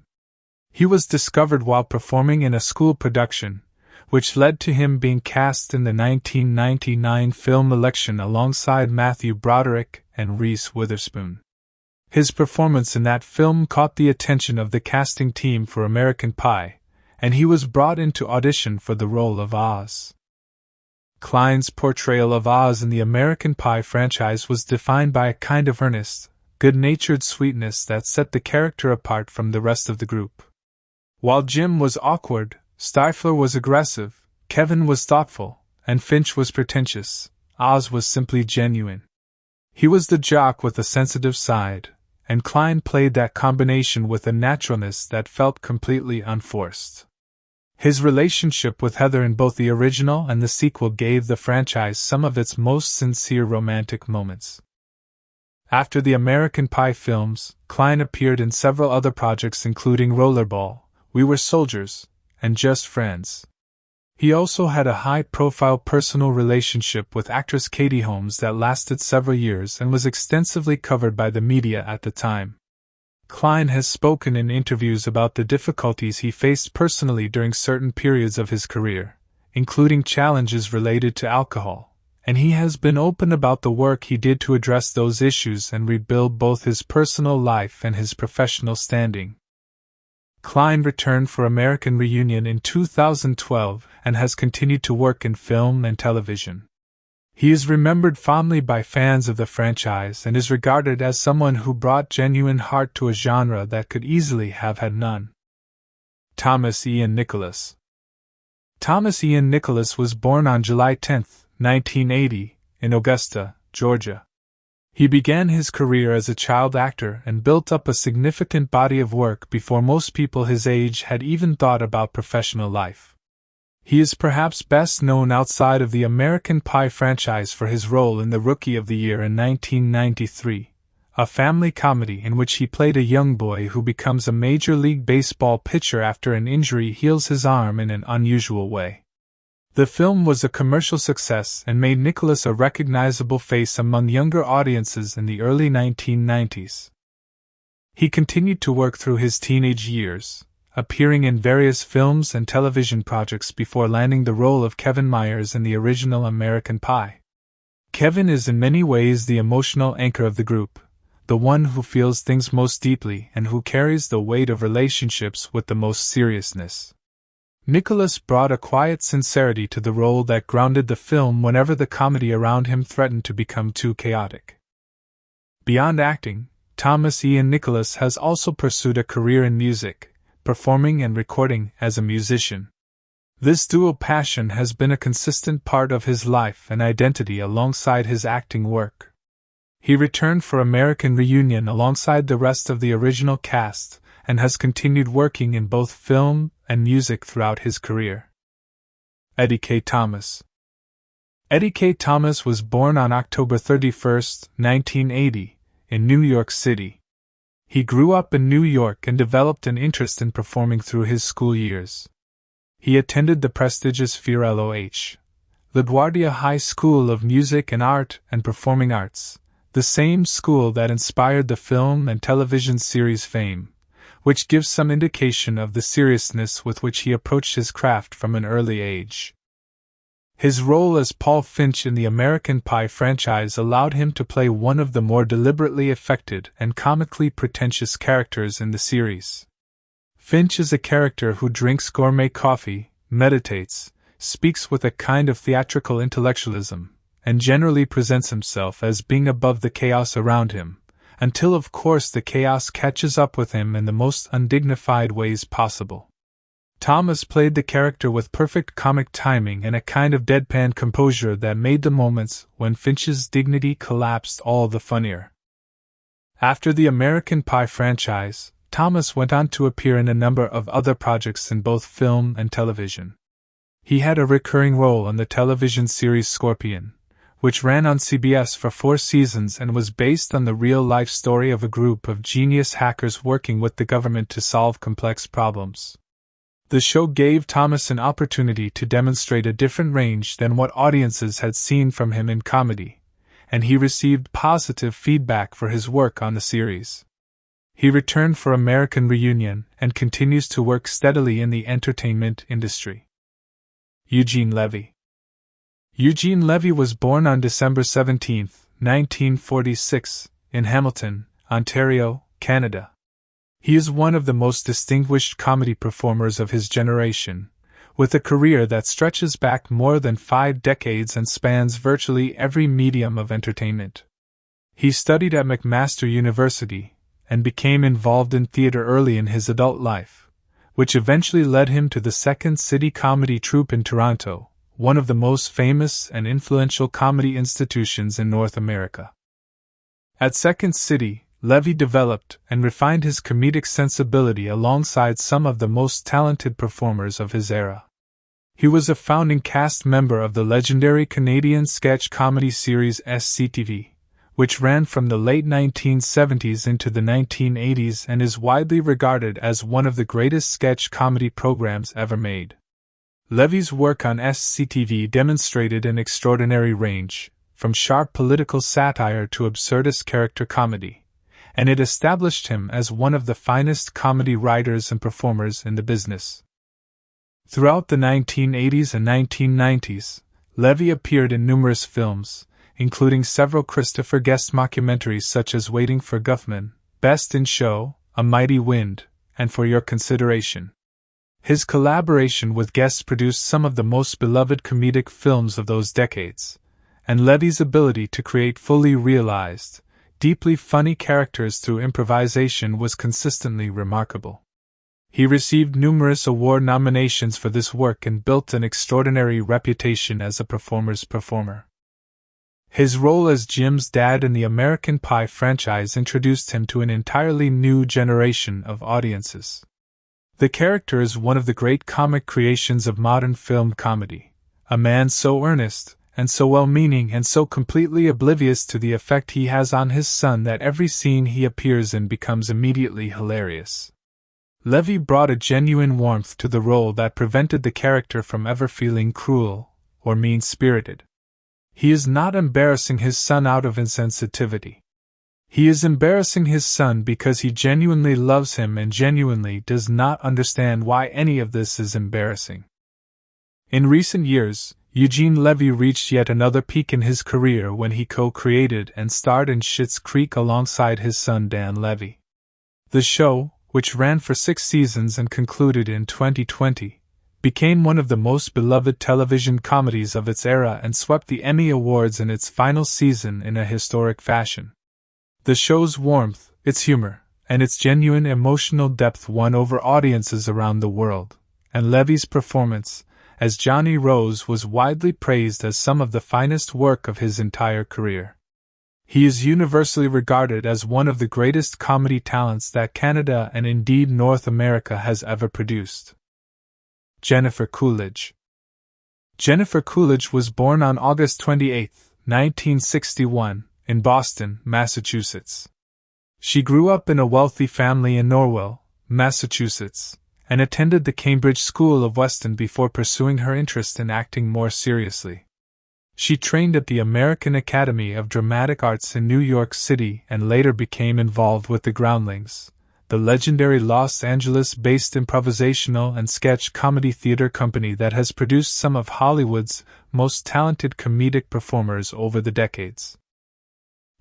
A: He was discovered while performing in a school production, which led to him being cast in the 1999 film Election alongside Matthew Broderick and Reese Witherspoon. His performance in that film caught the attention of the casting team for American Pie, and he was brought in to audition for the role of Oz. Klein's portrayal of Oz in the American Pie franchise was defined by a kind of earnest, good-natured sweetness that set the character apart from the rest of the group. While Jim was awkward, Stifler was aggressive, Kevin was thoughtful, and Finch was pretentious, Oz was simply genuine. He was the jock with a sensitive side, and Klein played that combination with a naturalness that felt completely unforced. His relationship with Heather in both the original and the sequel gave the franchise some of its most sincere romantic moments. After the American Pie films, Cline appeared in several other projects including Rollerball, We Were Soldiers, and Just Friends. He also had a high-profile personal relationship with actress Katie Holmes that lasted several years and was extensively covered by the media at the time. Cline has spoken in interviews about the difficulties he faced personally during certain periods of his career, including challenges related to alcohol, and he has been open about the work he did to address those issues and rebuild both his personal life and his professional standing. Cline returned for American Reunion in 2012 and has continued to work in film and television. He is remembered fondly by fans of the franchise and is regarded as someone who brought genuine heart to a genre that could easily have had none. Thomas Ian Nicholas. Thomas Ian Nicholas was born on July 10, 1980, in Augusta, Georgia. He began his career as a child actor and built up a significant body of work before most people his age had even thought about professional life. He is perhaps best known outside of the American Pie franchise for his role in The Rookie of the Year in 1993, a family comedy in which he played a young boy who becomes a Major League Baseball pitcher after an injury heals his arm in an unusual way. The film was a commercial success and made Nicholas a recognizable face among younger audiences in the early 1990s. He continued to work through his teenage years, appearing in various films and television projects before landing the role of Kevin Myers in the original American Pie. Kevin is in many ways the emotional anchor of the group, the one who feels things most deeply and who carries the weight of relationships with the most seriousness. Nicholas brought a quiet sincerity to the role that grounded the film whenever the comedy around him threatened to become too chaotic. Beyond acting, Thomas Ian Nicholas has also pursued a career in music, performing and recording as a musician. This dual passion has been a consistent part of his life and identity alongside his acting work. He returned for American Reunion alongside the rest of the original cast and has continued working in both film and music throughout his career. Eddie K. Thomas. Eddie K. Thomas was born on October 31, 1980, in New York City. He grew up in New York and developed an interest in performing through his school years. He attended the prestigious FIR LaGuardia High School of Music and Art and Performing Arts, the same school that inspired the film and television series Fame, which gives some indication of the seriousness with which he approached his craft from an early age. His role as Paul Finch in the American Pie franchise allowed him to play one of the more deliberately affected and comically pretentious characters in the series. Finch is a character who drinks gourmet coffee, meditates, speaks with a kind of theatrical intellectualism, and generally presents himself as being above the chaos around him, until of course the chaos catches up with him in the most undignified ways possible. Thomas played the character with perfect comic timing and a kind of deadpan composure that made the moments when Finch's dignity collapsed all the funnier. After the American Pie franchise, Thomas went on to appear in a number of other projects in both film and television. He had a recurring role in the television series Scorpion, which ran on CBS for 4 seasons and was based on the real-life story of a group of genius hackers working with the government to solve complex problems. The show gave Thomas an opportunity to demonstrate a different range than what audiences had seen from him in comedy, and he received positive feedback for his work on the series. He returned for American Reunion and continues to work steadily in the entertainment industry. Eugene Levy. Eugene Levy was born on December 17, 1946, in Hamilton, Ontario, Canada. He is one of the most distinguished comedy performers of his generation, with a career that stretches back more than 5 decades and spans virtually every medium of entertainment. He studied at McMaster University and became involved in theater early in his adult life, which eventually led him to the Second City Comedy Troupe in Toronto, one of the most famous and influential comedy institutions in North America. At Second City, Levy developed and refined his comedic sensibility alongside some of the most talented performers of his era. He was a founding cast member of the legendary Canadian sketch comedy series SCTV, which ran from the late 1970s into the 1980s and is widely regarded as one of the greatest sketch comedy programs ever made. Levy's work on SCTV demonstrated an extraordinary range, from sharp political satire to absurdist character comedy, and it established him as one of the finest comedy writers and performers in the business. Throughout the 1980s and 1990s, Levy appeared in numerous films, including several Christopher Guest mockumentaries such as Waiting for Guffman, Best in Show, A Mighty Wind, and For Your Consideration. His collaboration with Guest produced some of the most beloved comedic films of those decades, and Levy's ability to create fully realized, deeply funny characters through improvisation was consistently remarkable. He received numerous award nominations for this work and built an extraordinary reputation as a performer's performer. His role as Jim's dad in the American Pie franchise introduced him to an entirely new generation of audiences. The character is one of the great comic creations of modern film comedy, a man so earnest, and so well-meaning and so completely oblivious to the effect he has on his son that every scene he appears in becomes immediately hilarious. Levy brought a genuine warmth to the role that prevented the character from ever feeling cruel or mean-spirited. He is not embarrassing his son out of insensitivity. He is embarrassing his son because he genuinely loves him and genuinely does not understand why any of this is embarrassing. In recent years, Eugene Levy reached yet another peak in his career when he co-created and starred in Schitt's Creek alongside his son Dan Levy. The show, which ran for 6 seasons and concluded in 2020, became one of the most beloved television comedies of its era and swept the Emmy Awards in its final season in a historic fashion. The show's warmth, its humor, and its genuine emotional depth won over audiences around the world, and Levy's performance as Johnny Rose was widely praised as some of the finest work of his entire career. He is universally regarded as one of the greatest comedy talents that Canada and indeed North America has ever produced. Jennifer Coolidge. Jennifer Coolidge was born on August 28, 1961, in Boston, Massachusetts. She grew up in a wealthy family in Norwell, Massachusetts, and attended the Cambridge School of Weston before pursuing her interest in acting more seriously. She trained at the American Academy of Dramatic Arts in New York City and later became involved with the Groundlings, the legendary Los Angeles-based improvisational and sketch comedy theater company that has produced some of Hollywood's most talented comedic performers over the decades.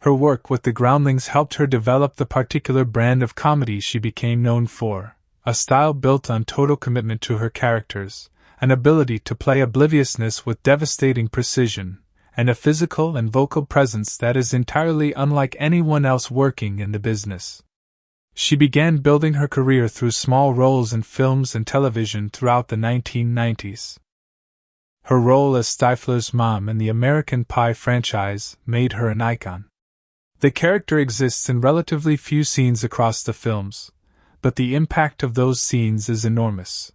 A: Her work with the Groundlings helped her develop the particular brand of comedy she became known for, a style built on total commitment to her characters, an ability to play obliviousness with devastating precision, and a physical and vocal presence that is entirely unlike anyone else working in the business. She began building her career through small roles in films and television throughout the 1990s. Her role as Stifler's mom in the American Pie franchise made her an icon. The character exists in relatively few scenes across the films, but the impact of those scenes is enormous.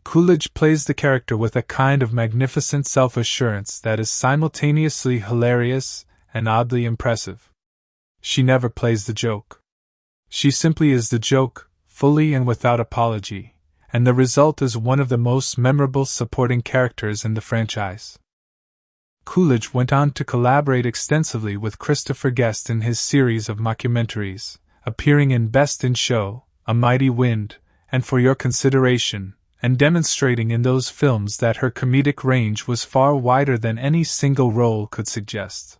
A: Coolidge plays the character with a kind of magnificent self-assurance that is simultaneously hilarious and oddly impressive. She never plays the joke. She simply is the joke, fully and without apology, and the result is one of the most memorable supporting characters in the franchise. Coolidge went on to collaborate extensively with Christopher Guest in his series of mockumentaries, appearing in Best in Show, A Mighty Wind, and For Your Consideration, and demonstrating in those films that her comedic range was far wider than any single role could suggest.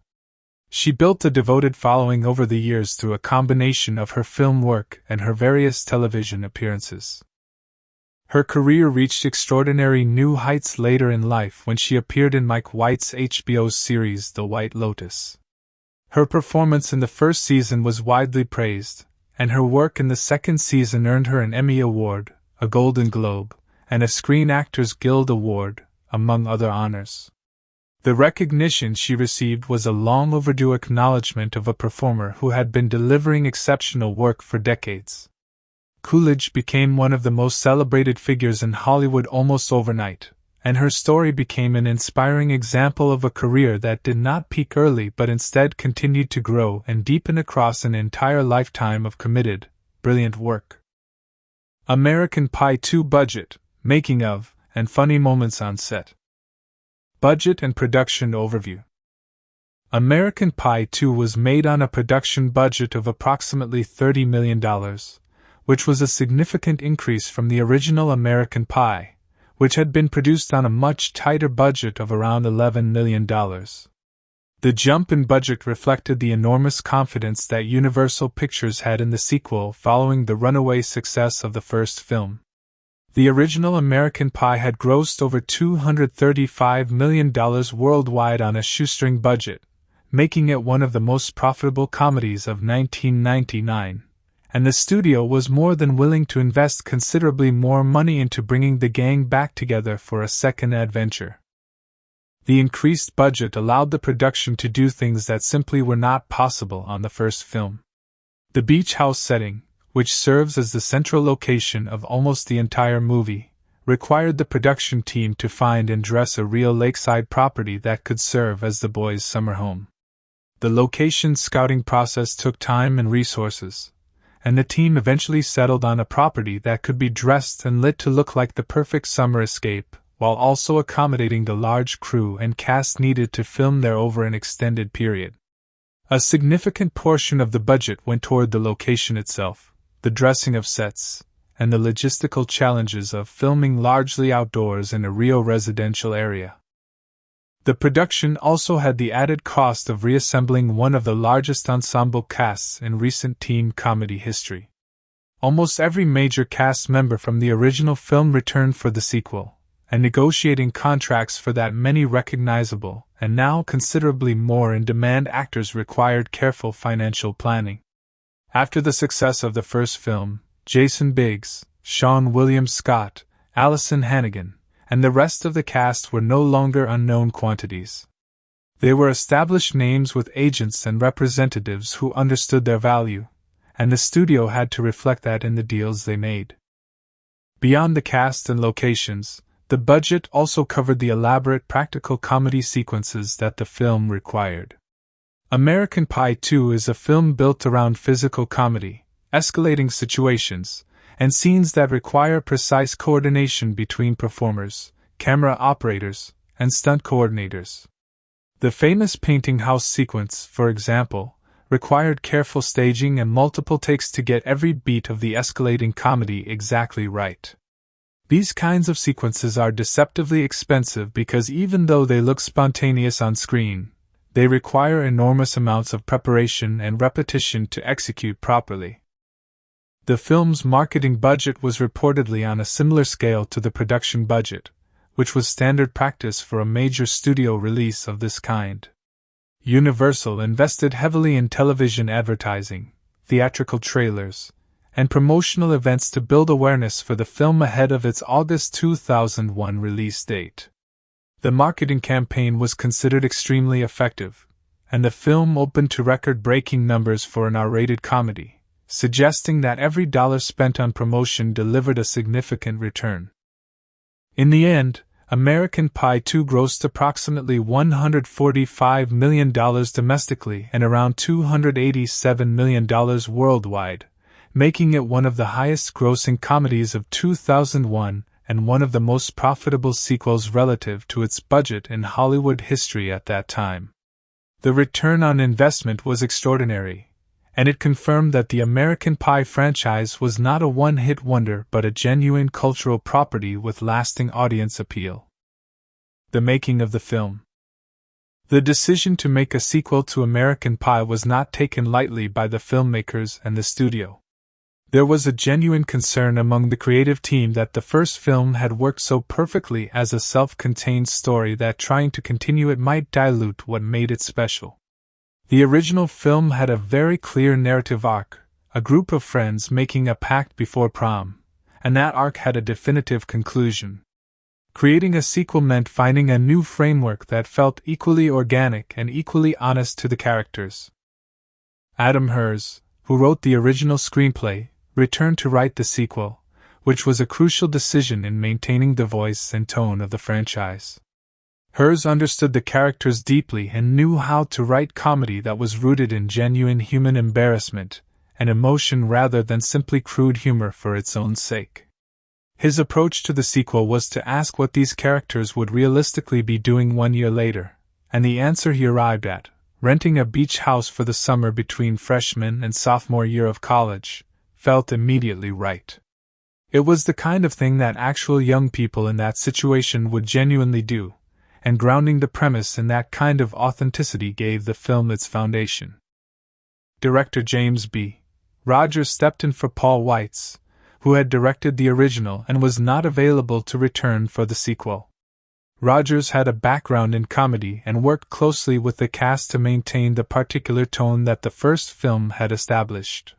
A: She built a devoted following over the years through a combination of her film work and her various television appearances. Her career reached extraordinary new heights later in life when she appeared in Mike White's HBO series The White Lotus. Her performance in the first season was widely praised, and her work in the second season earned her an Emmy Award, a Golden Globe, and a Screen Actors Guild Award, among other honors. The recognition she received was a long-overdue acknowledgement of a performer who had been delivering exceptional work for decades. Coolidge became one of the most celebrated figures in Hollywood almost overnight, and her story became an inspiring example of a career that did not peak early but instead continued to grow and deepen across an entire lifetime of committed, brilliant work. American Pie 2 budget, making of, and funny moments on set. Budget and production overview. American Pie 2 was made on a production budget of approximately $30 million, which was a significant increase from the original American Pie, which had been produced on a much tighter budget of around $11 million. The jump in budget reflected the enormous confidence that Universal Pictures had in the sequel following the runaway success of the first film. The original American Pie had grossed over $235 million worldwide on a shoestring budget, making it one of the most profitable comedies of 1999. And the studio was more than willing to invest considerably more money into bringing the gang back together for a second adventure. The increased budget allowed the production to do things that simply were not possible on the first film. The beach house setting, which serves as the central location of almost the entire movie, required the production team to find and dress a real lakeside property that could serve as the boys' summer home. The location scouting process took time and resources, and the team eventually settled on a property that could be dressed and lit to look like the perfect summer escape, while also accommodating the large crew and cast needed to film there over an extended period. A significant portion of the budget went toward the location itself, the dressing of sets, and the logistical challenges of filming largely outdoors in a Rio residential area. The production also had the added cost of reassembling one of the largest ensemble casts in recent teen comedy history. Almost every major cast member from the original film returned for the sequel, and negotiating contracts for that many recognizable, and now considerably more in-demand actors required careful financial planning. After the success of the first film, Jason Biggs, Sean William Scott, Allison Hannigan, and the rest of the cast were no longer unknown quantities. They were established names with agents and representatives who understood their value, and the studio had to reflect that in the deals they made. Beyond the cast and locations, the budget also covered the elaborate practical comedy sequences that the film required. American Pie 2 is a film built around physical comedy, escalating situations, and scenes that require precise coordination between performers, camera operators, and stunt coordinators. The famous painting house sequence, for example, required careful staging and multiple takes to get every beat of the escalating comedy exactly right. These kinds of sequences are deceptively expensive because even though they look spontaneous on screen, they require enormous amounts of preparation and repetition to execute properly. The film's marketing budget was reportedly on a similar scale to the production budget, which was standard practice for a major studio release of this kind. Universal invested heavily in television advertising, theatrical trailers, and promotional events to build awareness for the film ahead of its August 2001 release date. The marketing campaign was considered extremely effective, and the film opened to record-breaking numbers for an R-rated comedy, suggesting that every dollar spent on promotion delivered a significant return. In the end, American Pie 2 grossed approximately $145 million domestically and around $287 million worldwide, making it one of the highest-grossing comedies of 2001 and one of the most profitable sequels relative to its budget in Hollywood history at that time. The return on investment was extraordinary, and it confirmed that the American Pie franchise was not a one-hit wonder but a genuine cultural property with lasting audience appeal. The making of the film. The decision to make a sequel to American Pie was not taken lightly by the filmmakers and the studio. There was a genuine concern among the creative team that the first film had worked so perfectly as a self-contained story that trying to continue it might dilute what made it special. The original film had a very clear narrative arc, a group of friends making a pact before prom, and that arc had a definitive conclusion. Creating a sequel meant finding a new framework that felt equally organic and equally honest to the characters. Adam Hers, who wrote the original screenplay, returned to write the sequel, which was a crucial decision in maintaining the voice and tone of the franchise. Hers understood the characters deeply and knew how to write comedy that was rooted in genuine human embarrassment and emotion rather than simply crude humor for its own sake. His approach to the sequel was to ask what these characters would realistically be doing 1 year later, and the answer he arrived at, renting a beach house for the summer between freshman and sophomore year of college, felt immediately right. It was the kind of thing that actual young people in that situation would genuinely do, and grounding the premise in that kind of authenticity gave the film its foundation. Director James B. Rogers stepped in for Paul Weitz, who had directed the original and was not available to return for the sequel. Rogers had a background in comedy and worked closely with the cast to maintain the particular tone that the first film had established.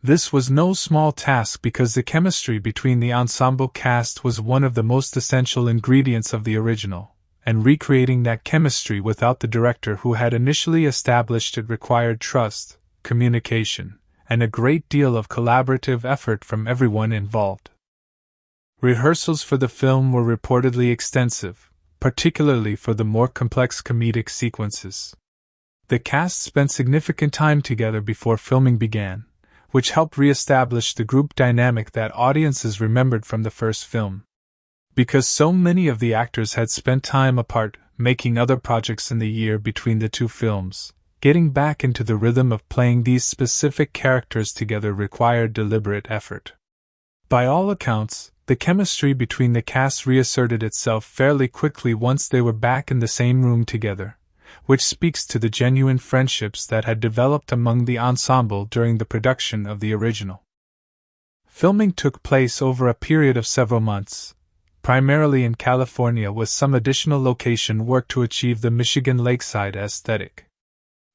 A: This was no small task because the chemistry between the ensemble cast was one of the most essential ingredients of the original, and recreating that chemistry without the director who had initially established it required trust, communication, and a great deal of collaborative effort from everyone involved. Rehearsals for the film were reportedly extensive, particularly for the more complex comedic sequences. The cast spent significant time together before filming began, which helped re-establish the group dynamic that audiences remembered from the first film. Because so many of the actors had spent time apart, making other projects in the year between the two films, getting back into the rhythm of playing these specific characters together required deliberate effort. By all accounts, the chemistry between the cast reasserted itself fairly quickly once they were back in the same room together, which speaks to the genuine friendships that had developed among the ensemble during the production of the original. Filming took place over a period of several months, primarily in California with some additional location work to achieve the Michigan lakeside aesthetic.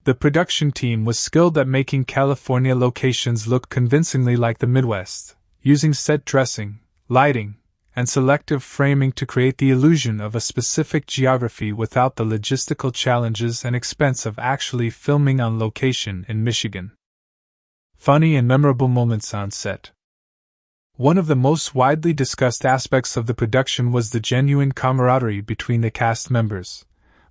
A: The production team was skilled at making California locations look convincingly like the Midwest, using set dressing, lighting, and selective framing to create the illusion of a specific geography without the logistical challenges and expense of actually filming on location in Michigan. Funny and memorable moments on set. One of the most widely discussed aspects of the production was the genuine camaraderie between the cast members,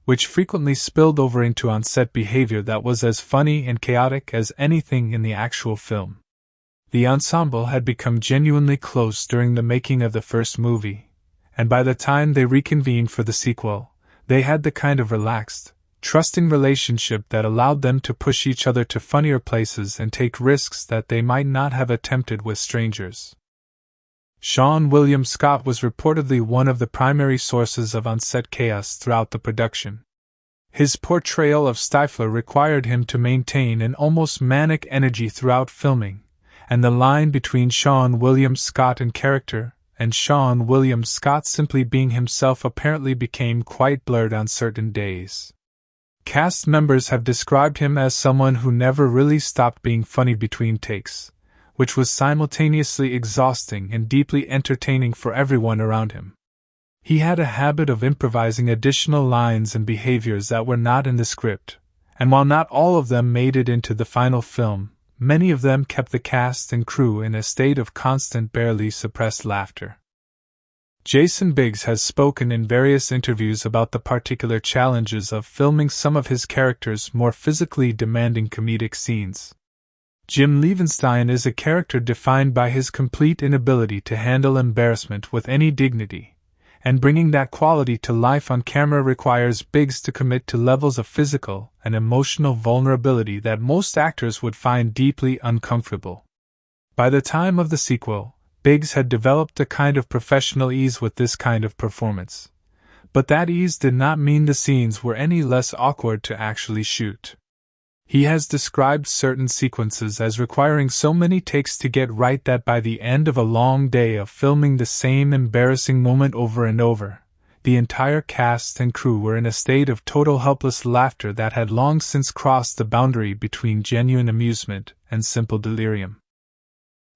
A: which frequently spilled over into on-set behavior that was as funny and chaotic as anything in the actual film. The ensemble had become genuinely close during the making of the first movie, and by the time they reconvened for the sequel, they had the kind of relaxed, trusting relationship that allowed them to push each other to funnier places and take risks that they might not have attempted with strangers. Sean William Scott was reportedly one of the primary sources of on-set chaos throughout the production. His portrayal of Stifler required him to maintain an almost manic energy throughout filming, and the line between Sean William Scott in character and Sean William Scott simply being himself apparently became quite blurred on certain days. Cast members have described him as someone who never really stopped being funny between takes, which was simultaneously exhausting and deeply entertaining for everyone around him. He had a habit of improvising additional lines and behaviors that were not in the script, and while not all of them made it into the final film, many of them kept the cast and crew in a state of constant, barely suppressed laughter. Jason Biggs has spoken in various interviews about the particular challenges of filming some of his characters' more physically demanding comedic scenes. Jim Levenstein is a character defined by his complete inability to handle embarrassment with any dignity, and bringing that quality to life on camera requires Biggs to commit to levels of physical and emotional vulnerability that most actors would find deeply uncomfortable. By the time of the sequel, Biggs had developed a kind of professional ease with this kind of performance, but that ease did not mean the scenes were any less awkward to actually shoot. He has described certain sequences as requiring so many takes to get right that by the end of a long day of filming the same embarrassing moment over and over, the entire cast and crew were in a state of total helpless laughter that had long since crossed the boundary between genuine amusement and simple delirium.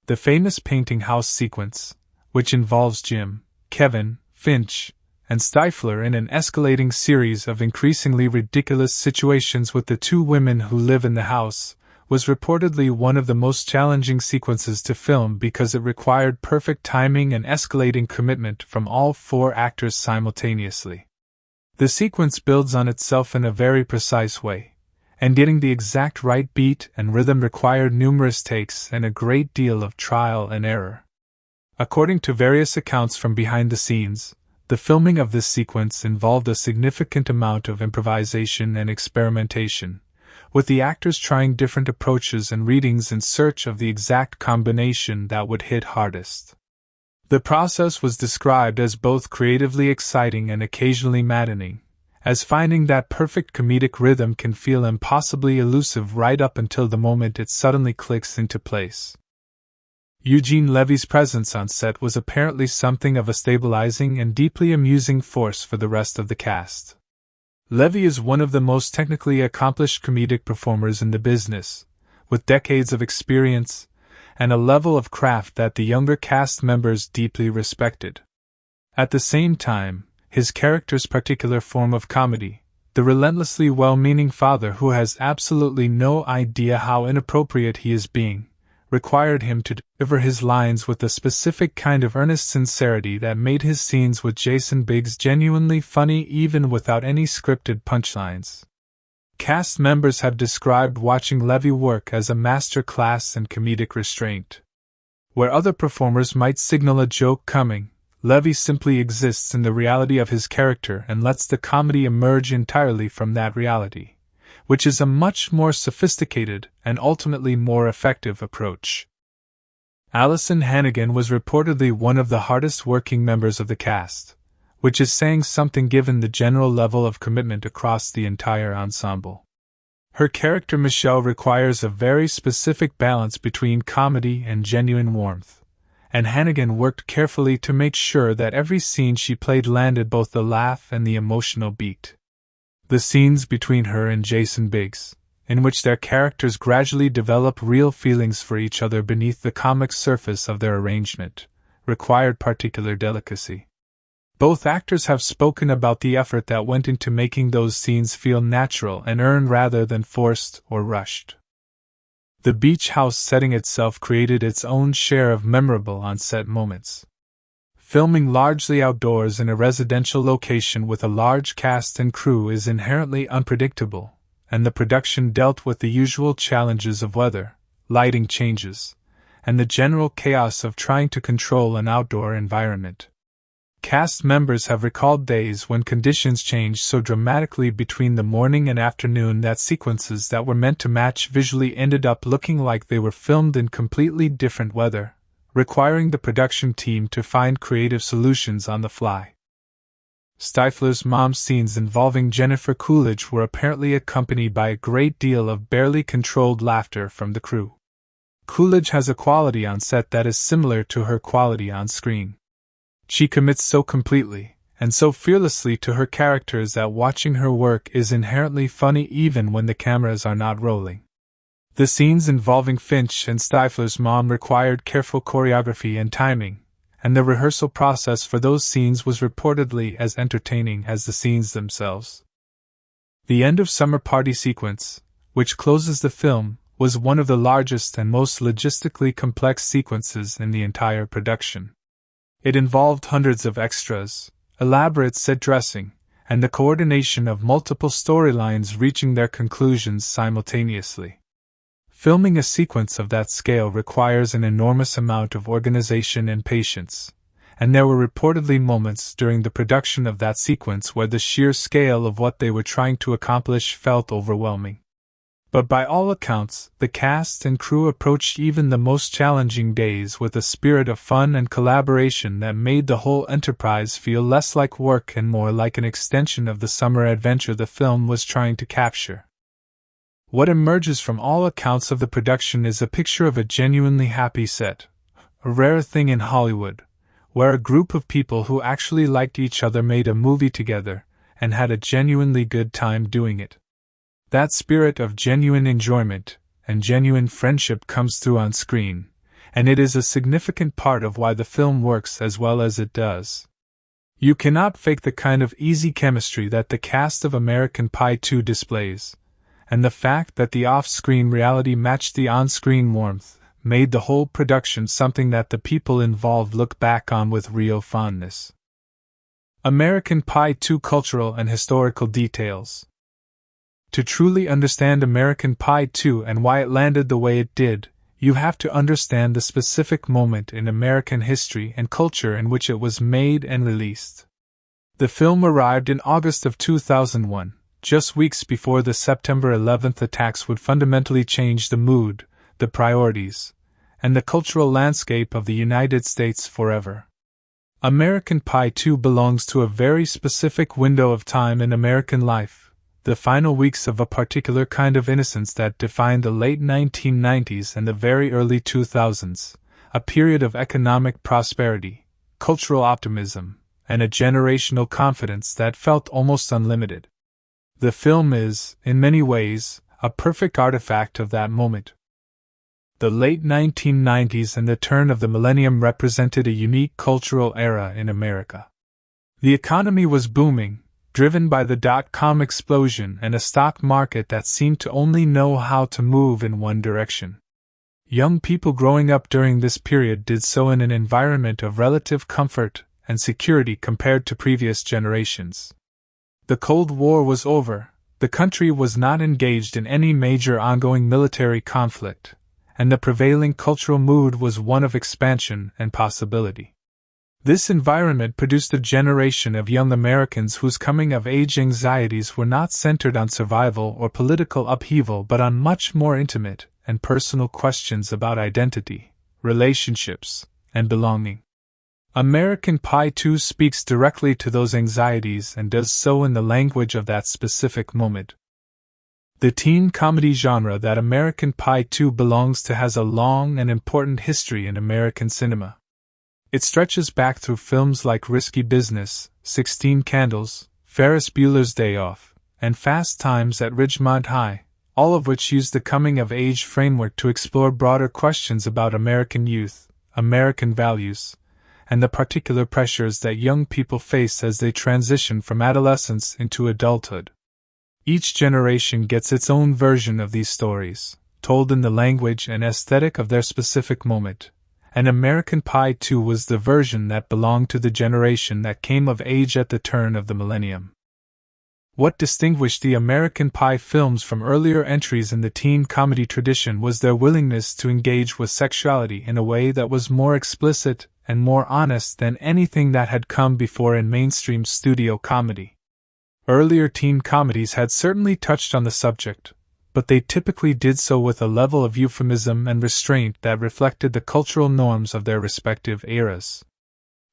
A: The famous painting house sequence, which involves Jim, Kevin, Finch, and Stifler in an escalating series of increasingly ridiculous situations with the two women who live in the house, was reportedly one of the most challenging sequences to film because it required perfect timing and escalating commitment from all four actors simultaneously. The sequence builds on itself in a very precise way, and getting the exact right beat and rhythm required numerous takes and a great deal of trial and error. According to various accounts from behind the scenes, the filming of this sequence involved a significant amount of improvisation and experimentation, with the actors trying different approaches and readings in search of the exact combination that would hit hardest. The process was described as both creatively exciting and occasionally maddening, as finding that perfect comedic rhythm can feel impossibly elusive right up until the moment it suddenly clicks into place. Eugene Levy's presence on set was apparently something of a stabilizing and deeply amusing force for the rest of the cast. Levy is one of the most technically accomplished comedic performers in the business, with decades of experience and a level of craft that the younger cast members deeply respected. At the same time, his character's particular form of comedy, the relentlessly well-meaning father who has absolutely no idea how inappropriate he is being, required him to deliver his lines with a specific kind of earnest sincerity that made his scenes with Jason Biggs genuinely funny even without any scripted punchlines. Cast members have described watching Levy work as a master class in comedic restraint. Where other performers might signal a joke coming, Levy simply exists in the reality of his character and lets the comedy emerge entirely from that reality, which is a much more sophisticated and ultimately more effective approach. Allison Hannigan was reportedly one of the hardest working members of the cast, which is saying something given the general level of commitment across the entire ensemble. Her character Michelle requires a very specific balance between comedy and genuine warmth, and Hannigan worked carefully to make sure that every scene she played landed both the laugh and the emotional beat. The scenes between her and Jason Biggs, in which their characters gradually develop real feelings for each other beneath the comic surface of their arrangement, required particular delicacy. Both actors have spoken about the effort that went into making those scenes feel natural and earned rather than forced or rushed. The beach house setting itself created its own share of memorable on-set moments. Filming largely outdoors in a residential location with a large cast and crew is inherently unpredictable, and the production dealt with the usual challenges of weather, lighting changes, and the general chaos of trying to control an outdoor environment. Cast members have recalled days when conditions changed so dramatically between the morning and afternoon that sequences that were meant to match visually ended up looking like they were filmed in completely different weather, requiring the production team to find creative solutions on the fly. Stifler's mom scenes involving Jennifer Coolidge were apparently accompanied by a great deal of barely controlled laughter from the crew. Coolidge has a quality on set that is similar to her quality on screen. She commits so completely and so fearlessly to her characters that watching her work is inherently funny even when the cameras are not rolling. The scenes involving Finch and Stifler's mom required careful choreography and timing, and the rehearsal process for those scenes was reportedly as entertaining as the scenes themselves. The end of summer party sequence, which closes the film, was one of the largest and most logistically complex sequences in the entire production. It involved hundreds of extras, elaborate set dressing, and the coordination of multiple storylines reaching their conclusions simultaneously. Filming a sequence of that scale requires an enormous amount of organization and patience, and there were reportedly moments during the production of that sequence where the sheer scale of what they were trying to accomplish felt overwhelming. But by all accounts, the cast and crew approached even the most challenging days with a spirit of fun and collaboration that made the whole enterprise feel less like work and more like an extension of the summer adventure the film was trying to capture. What emerges from all accounts of the production is a picture of a genuinely happy set, a rare thing in Hollywood, where a group of people who actually liked each other made a movie together and had a genuinely good time doing it. That spirit of genuine enjoyment and genuine friendship comes through on screen, and it is a significant part of why the film works as well as it does. You cannot fake the kind of easy chemistry that the cast of American Pie 2 displays, and the fact that the off-screen reality matched the on-screen warmth made the whole production something that the people involved look back on with real fondness. American Pie 2 cultural and historical details. To truly understand American Pie 2 and why it landed the way it did, you have to understand the specific moment in American history and culture in which it was made and released. The film arrived in August of 2001, just weeks before the September 11th attacks would fundamentally change the mood, the priorities, and the cultural landscape of the United States forever. American Pie 2 belongs to a very specific window of time in American life, the final weeks of a particular kind of innocence that defined the late 1990s and the very early 2000s, a period of economic prosperity, cultural optimism, and a generational confidence that felt almost unlimited. The film is, in many ways, a perfect artifact of that moment. The late 1990s and the turn of the millennium represented a unique cultural era in America. The economy was booming, driven by the dot-com explosion and a stock market that seemed to only know how to move in one direction. Young people growing up during this period did so in an environment of relative comfort and security compared to previous generations. The Cold War was over, the country was not engaged in any major ongoing military conflict, and the prevailing cultural mood was one of expansion and possibility. This environment produced a generation of young Americans whose coming-of-age anxieties were not centered on survival or political upheaval but on much more intimate and personal questions about identity, relationships, and belonging. American Pie 2 speaks directly to those anxieties and does so in the language of that specific moment. The teen comedy genre that American Pie 2 belongs to has a long and important history in American cinema. It stretches back through films like Risky Business, 16 Candles, Ferris Bueller's Day Off, and Fast Times at Ridgemont High, all of which use the coming-of-age framework to explore broader questions about American youth, American values, and the particular pressures that young people face as they transition from adolescence into adulthood. Each generation gets its own version of these stories, told in the language and aesthetic of their specific moment, and American Pie 2 was the version that belonged to the generation that came of age at the turn of the millennium. What distinguished the American Pie films from earlier entries in the teen comedy tradition was their willingness to engage with sexuality in a way that was more explicit and more honest than anything that had come before in mainstream studio comedy. Earlier teen comedies had certainly touched on the subject, but they typically did so with a level of euphemism and restraint that reflected the cultural norms of their respective eras.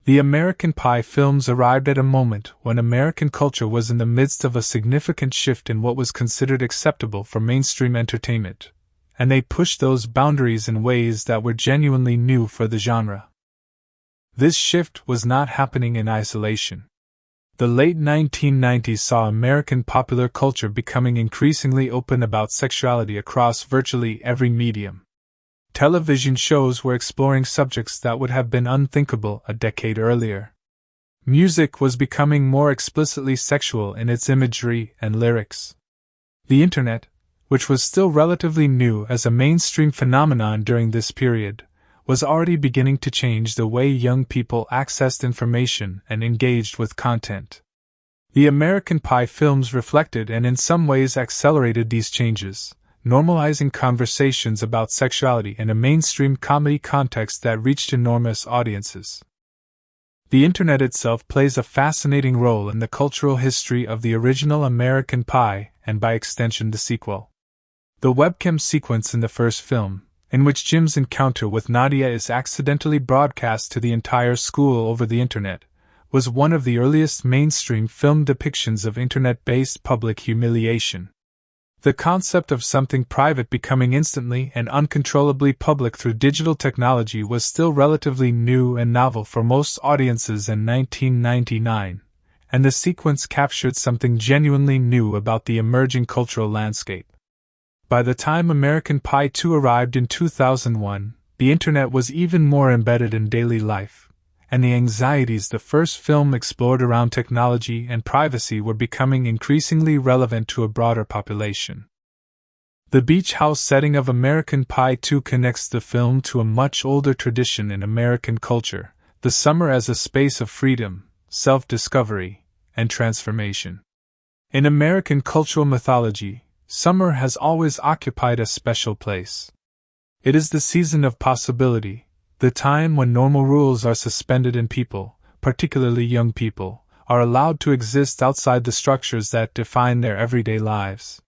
A: The American Pie films arrived at a moment when American culture was in the midst of a significant shift in what was considered acceptable for mainstream entertainment, and they pushed those boundaries in ways that were genuinely new for the genre. This shift was not happening in isolation. The late 1990s saw American popular culture becoming increasingly open about sexuality across virtually every medium. Television shows were exploring subjects that would have been unthinkable a decade earlier. Music was becoming more explicitly sexual in its imagery and lyrics. The Internet, which was still relatively new as a mainstream phenomenon during this period, was already beginning to change the way young people accessed information and engaged with content. The American Pie films reflected and in some ways accelerated these changes, normalizing conversations about sexuality in a mainstream comedy context that reached enormous audiences. The Internet itself plays a fascinating role in the cultural history of the original American Pie and by extension the sequel. The webcam sequence in the first film, in which Jim's encounter with Nadia is accidentally broadcast to the entire school over the Internet, was one of the earliest mainstream film depictions of Internet-based public humiliation. The concept of something private becoming instantly and uncontrollably public through digital technology was still relatively new and novel for most audiences in 1999, and the sequence captured something genuinely new about the emerging cultural landscape. By the time American Pie 2 arrived in 2001, the Internet was even more embedded in daily life, and the anxieties the first film explored around technology and privacy were becoming increasingly relevant to a broader population. The beach house setting of American Pie 2 connects the film to a much older tradition in American culture, the summer as a space of freedom, self-discovery, and transformation. In American cultural mythology, summer has always occupied a special place. It is the season of possibility, the time when normal rules are suspended and people, particularly young people, are allowed to exist outside the structures that define their everyday lives.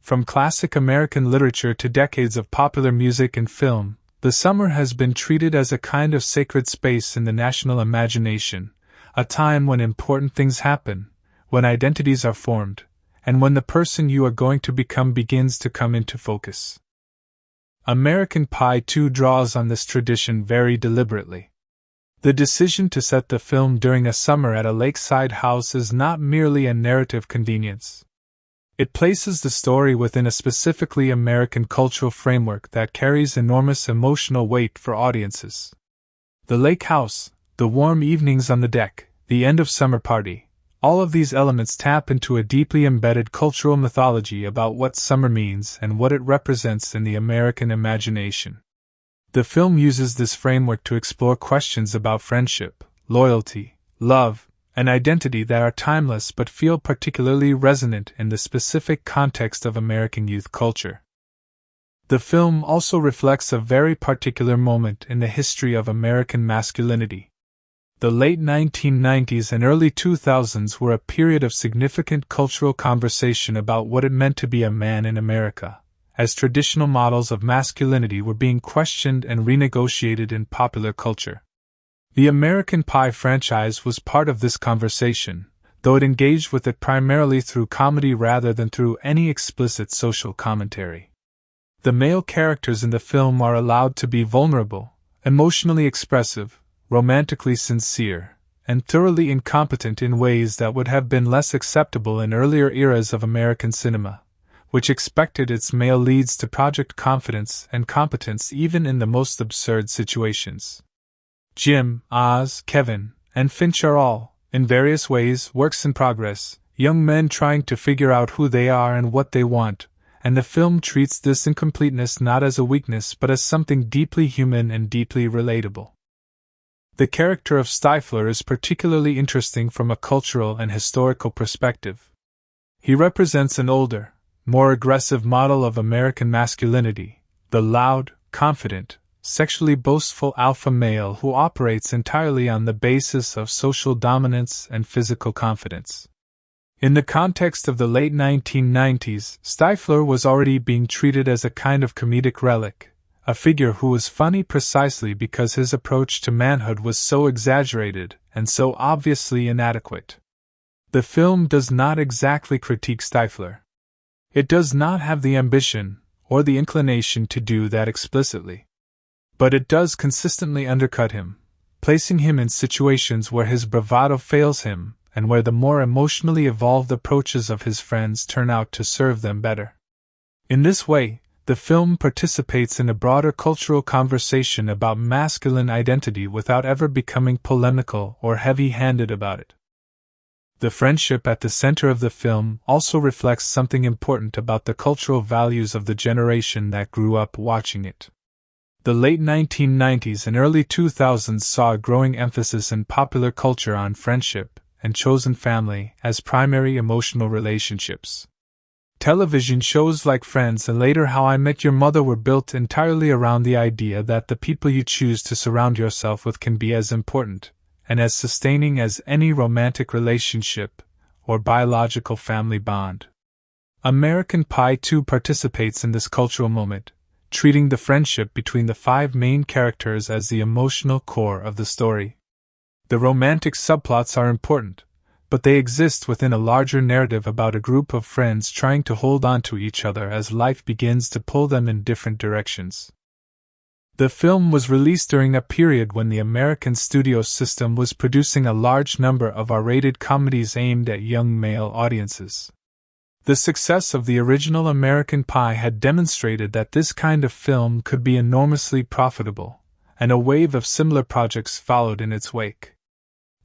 A: From classic American literature to decades of popular music and film, the summer has been treated as a kind of sacred space in the national imagination, a time when important things happen, when identities are formed, and when the person you are going to become begins to come into focus. American Pie 2 draws on this tradition very deliberately. The decision to set the film during a summer at a lakeside house is not merely a narrative convenience. It places the story within a specifically American cultural framework that carries enormous emotional weight for audiences. The lake house, the warm evenings on the deck, the end of summer party, all of these elements tap into a deeply embedded cultural mythology about what summer means and what it represents in the American imagination. The film uses this framework to explore questions about friendship, loyalty, love, and identity that are timeless but feel particularly resonant in the specific context of American youth culture. The film also reflects a very particular moment in the history of American masculinity. The late 1990s and early 2000s were a period of significant cultural conversation about what it meant to be a man in America, as traditional models of masculinity were being questioned and renegotiated in popular culture. The American Pie franchise was part of this conversation, though it engaged with it primarily through comedy rather than through any explicit social commentary. The male characters in the film are allowed to be vulnerable, emotionally expressive, romantically sincere, and thoroughly incompetent in ways that would have been less acceptable in earlier eras of American cinema, which expected its male leads to project confidence and competence even in the most absurd situations. Jim, Oz, Kevin, and Finch are all, in various ways, works in progress, young men trying to figure out who they are and what they want, and the film treats this incompleteness not as a weakness but as something deeply human and deeply relatable. The character of Stifler is particularly interesting from a cultural and historical perspective. He represents an older, more aggressive model of American masculinity, the loud, confident, sexually boastful alpha male who operates entirely on the basis of social dominance and physical confidence. In the context of the late 1990s, Stifler was already being treated as a kind of comedic relic, a figure who was funny precisely because his approach to manhood was so exaggerated and so obviously inadequate. The film does not exactly critique Stifler. It does not have the ambition or the inclination to do that explicitly. But it does consistently undercut him, placing him in situations where his bravado fails him and where the more emotionally evolved approaches of his friends turn out to serve them better. In this way, the film participates in a broader cultural conversation about masculine identity without ever becoming polemical or heavy-handed about it. The friendship at the center of the film also reflects something important about the cultural values of the generation that grew up watching it. The late 1990s and early 2000s saw a growing emphasis in popular culture on friendship and chosen family as primary emotional relationships. Television shows like Friends and later How I Met Your Mother were built entirely around the idea that the people you choose to surround yourself with can be as important and as sustaining as any romantic relationship or biological family bond. American Pie 2 participates in this cultural moment, treating the friendship between the five main characters as the emotional core of the story. The romantic subplots are important, but they exist within a larger narrative about a group of friends trying to hold on to each other as life begins to pull them in different directions. The film was released during a period when the American studio system was producing a large number of R-rated comedies aimed at young male audiences. The success of the original American Pie had demonstrated that this kind of film could be enormously profitable, and a wave of similar projects followed in its wake.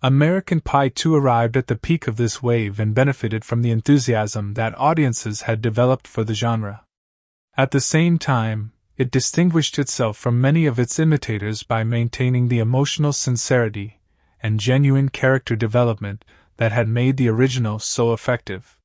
A: American Pie 2 arrived at the peak of this wave and benefited from the enthusiasm that audiences had developed for the genre. At the same time, it distinguished itself from many of its imitators by maintaining the emotional sincerity and genuine character development that had made the original so effective.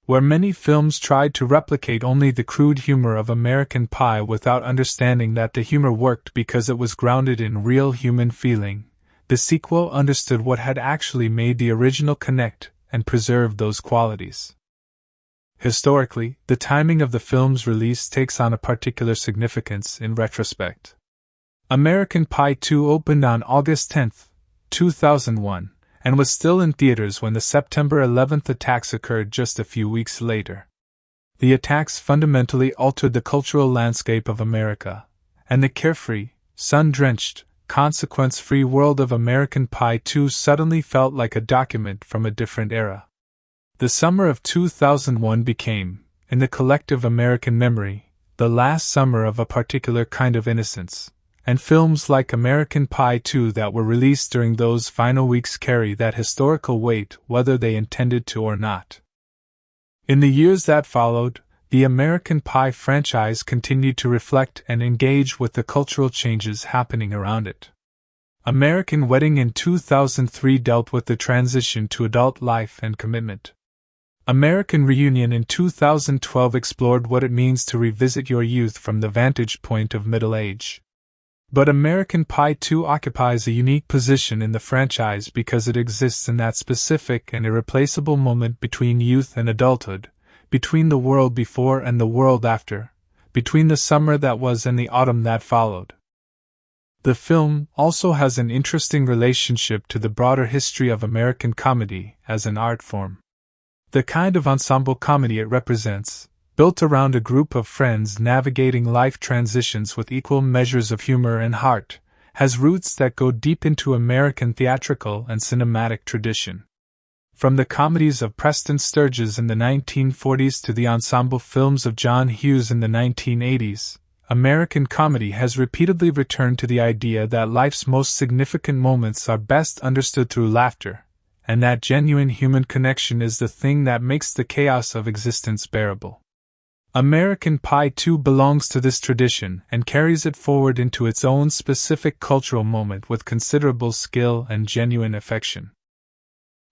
A: Where many films tried to replicate only the crude humor of American Pie without understanding that the humor worked because it was grounded in real human feeling, the sequel understood what had actually made the original connect and preserved those qualities. Historically, the timing of the film's release takes on a particular significance in retrospect. American Pie 2 opened on August 10, 2001, and was still in theaters when the September 11th attacks occurred just a few weeks later. The attacks fundamentally altered the cultural landscape of America, and the carefree, sun-drenched, consequence-free world of American Pie 2 suddenly felt like a document from a different era. The summer of 2001 became, in the collective American memory, the last summer of a particular kind of innocence, and films like American Pie 2 that were released during those final weeks carry that historical weight whether they intended to or not. In the years that followed, the American Pie franchise continued to reflect and engage with the cultural changes happening around it. American Wedding in 2003 dealt with the transition to adult life and commitment. American Reunion in 2012 explored what it means to revisit your youth from the vantage point of middle age. But American Pie 2 occupies a unique position in the franchise because it exists in that specific and irreplaceable moment between youth and adulthood, between the world before and the world after, between the summer that was and the autumn that followed. The film also has an interesting relationship to the broader history of American comedy as an art form. The kind of ensemble comedy it represents, built around a group of friends navigating life transitions with equal measures of humor and heart, has roots that go deep into American theatrical and cinematic tradition. From the comedies of Preston Sturges in the 1940s to the ensemble films of John Hughes in the 1980s, American comedy has repeatedly returned to the idea that life's most significant moments are best understood through laughter, and that genuine human connection is the thing that makes the chaos of existence bearable. American Pie 2 belongs to this tradition and carries it forward into its own specific cultural moment with considerable skill and genuine affection.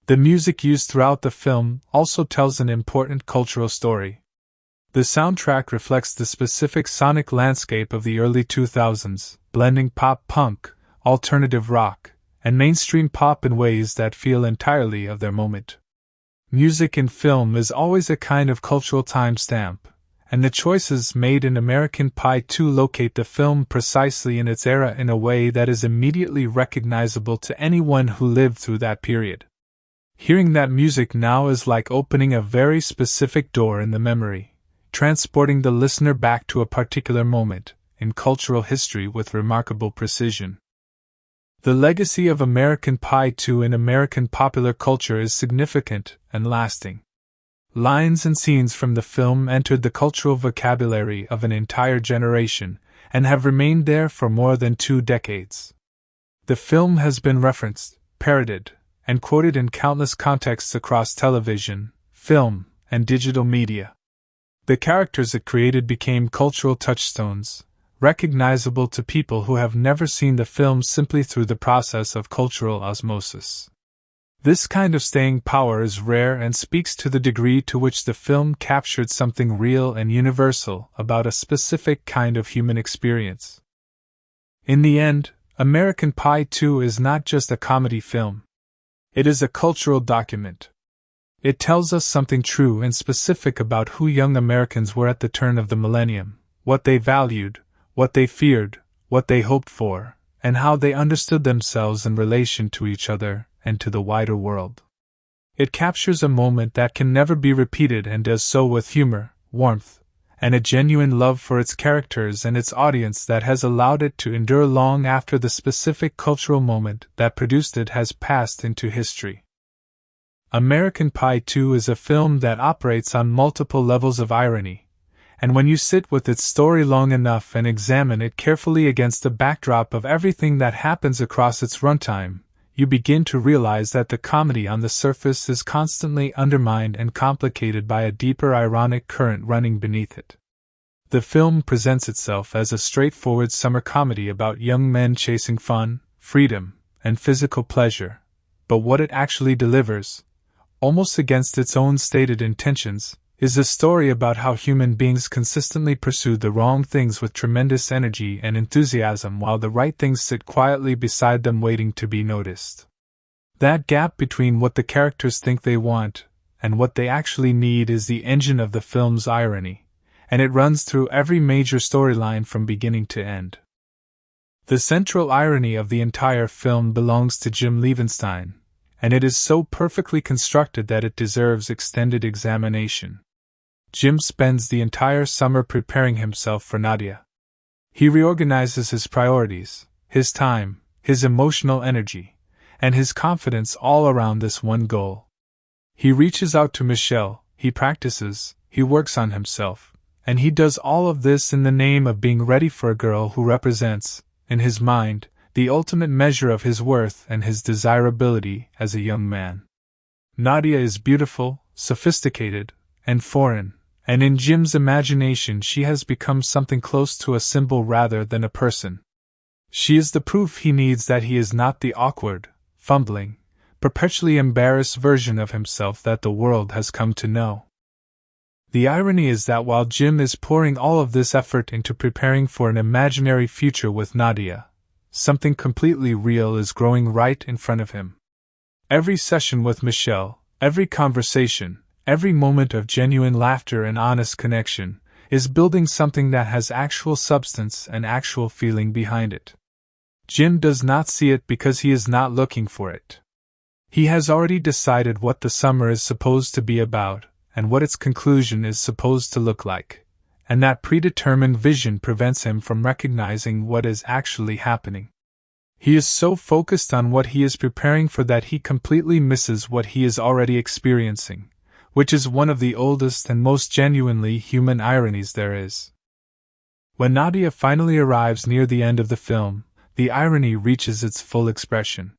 A: The music used throughout the film also tells an important cultural story. The soundtrack reflects the specific sonic landscape of the early 2000s, blending pop-punk, alternative rock, and mainstream pop in ways that feel entirely of their moment. Music in film is always a kind of cultural timestamp, and the choices made in American Pie 2 locate the film precisely in its era in a way that is immediately recognizable to anyone who lived through that period. Hearing that music now is like opening a very specific door in the memory, transporting the listener back to a particular moment in cultural history with remarkable precision. The legacy of American Pie 2 in American popular culture is significant and lasting. Lines and scenes from the film entered the cultural vocabulary of an entire generation and have remained there for more than 2 decades. The film has been referenced, parodied, and quoted in countless contexts across television, film, and digital media. The characters it created became cultural touchstones, recognizable to people who have never seen the film simply through the process of cultural osmosis. This kind of staying power is rare and speaks to the degree to which the film captured something real and universal about a specific kind of human experience. In the end, American Pie 2 is not just a comedy film. It is a cultural document. It tells us something true and specific about who young Americans were at the turn of the millennium, what they valued, what they feared, what they hoped for, and how they understood themselves in relation to each other and to the wider world. It captures a moment that can never be repeated and does so with humor, warmth, and a genuine love for its characters and its audience that has allowed it to endure long after the specific cultural moment that produced it has passed into history. American Pie 2 is a film that operates on multiple levels of irony, and when you sit with its story long enough and examine it carefully against the backdrop of everything that happens across its runtime, you begin to realize that the comedy on the surface is constantly undermined and complicated by a deeper ironic current running beneath it. The film presents itself as a straightforward summer comedy about young men chasing fun, freedom, and physical pleasure, but what it actually delivers, almost against its own stated intentions, is a story about how human beings consistently pursue the wrong things with tremendous energy and enthusiasm while the right things sit quietly beside them waiting to be noticed. That gap between what the characters think they want and what they actually need is the engine of the film's irony, and it runs through every major storyline from beginning to end. The central irony of the entire film belongs to Jim Levenstein, and it is so perfectly constructed that it deserves extended examination. Jim spends the entire summer preparing himself for Nadia. He reorganizes his priorities, his time, his emotional energy, and his confidence all around this one goal. He reaches out to Michelle, he practices, he works on himself, and he does all of this in the name of being ready for a girl who represents, in his mind, the ultimate measure of his worth and his desirability as a young man. Nadia is beautiful, sophisticated, and foreign, and in Jim's imagination she has become something close to a symbol rather than a person. She is the proof he needs that he is not the awkward, fumbling, perpetually embarrassed version of himself that the world has come to know. The irony is that while Jim is pouring all of this effort into preparing for an imaginary future with Nadia, something completely real is growing right in front of him. Every session with Michelle, every conversation, every moment of genuine laughter and honest connection, is building something that has actual substance and actual feeling behind it. Jim does not see it because he is not looking for it. He has already decided what the summer is supposed to be about, and what its conclusion is supposed to look like, and that predetermined vision prevents him from recognizing what is actually happening. He is so focused on what he is preparing for that he completely misses what he is already experiencing, which is one of the oldest and most genuinely human ironies there is. When Nadia finally arrives near the end of the film, the irony reaches its full expression.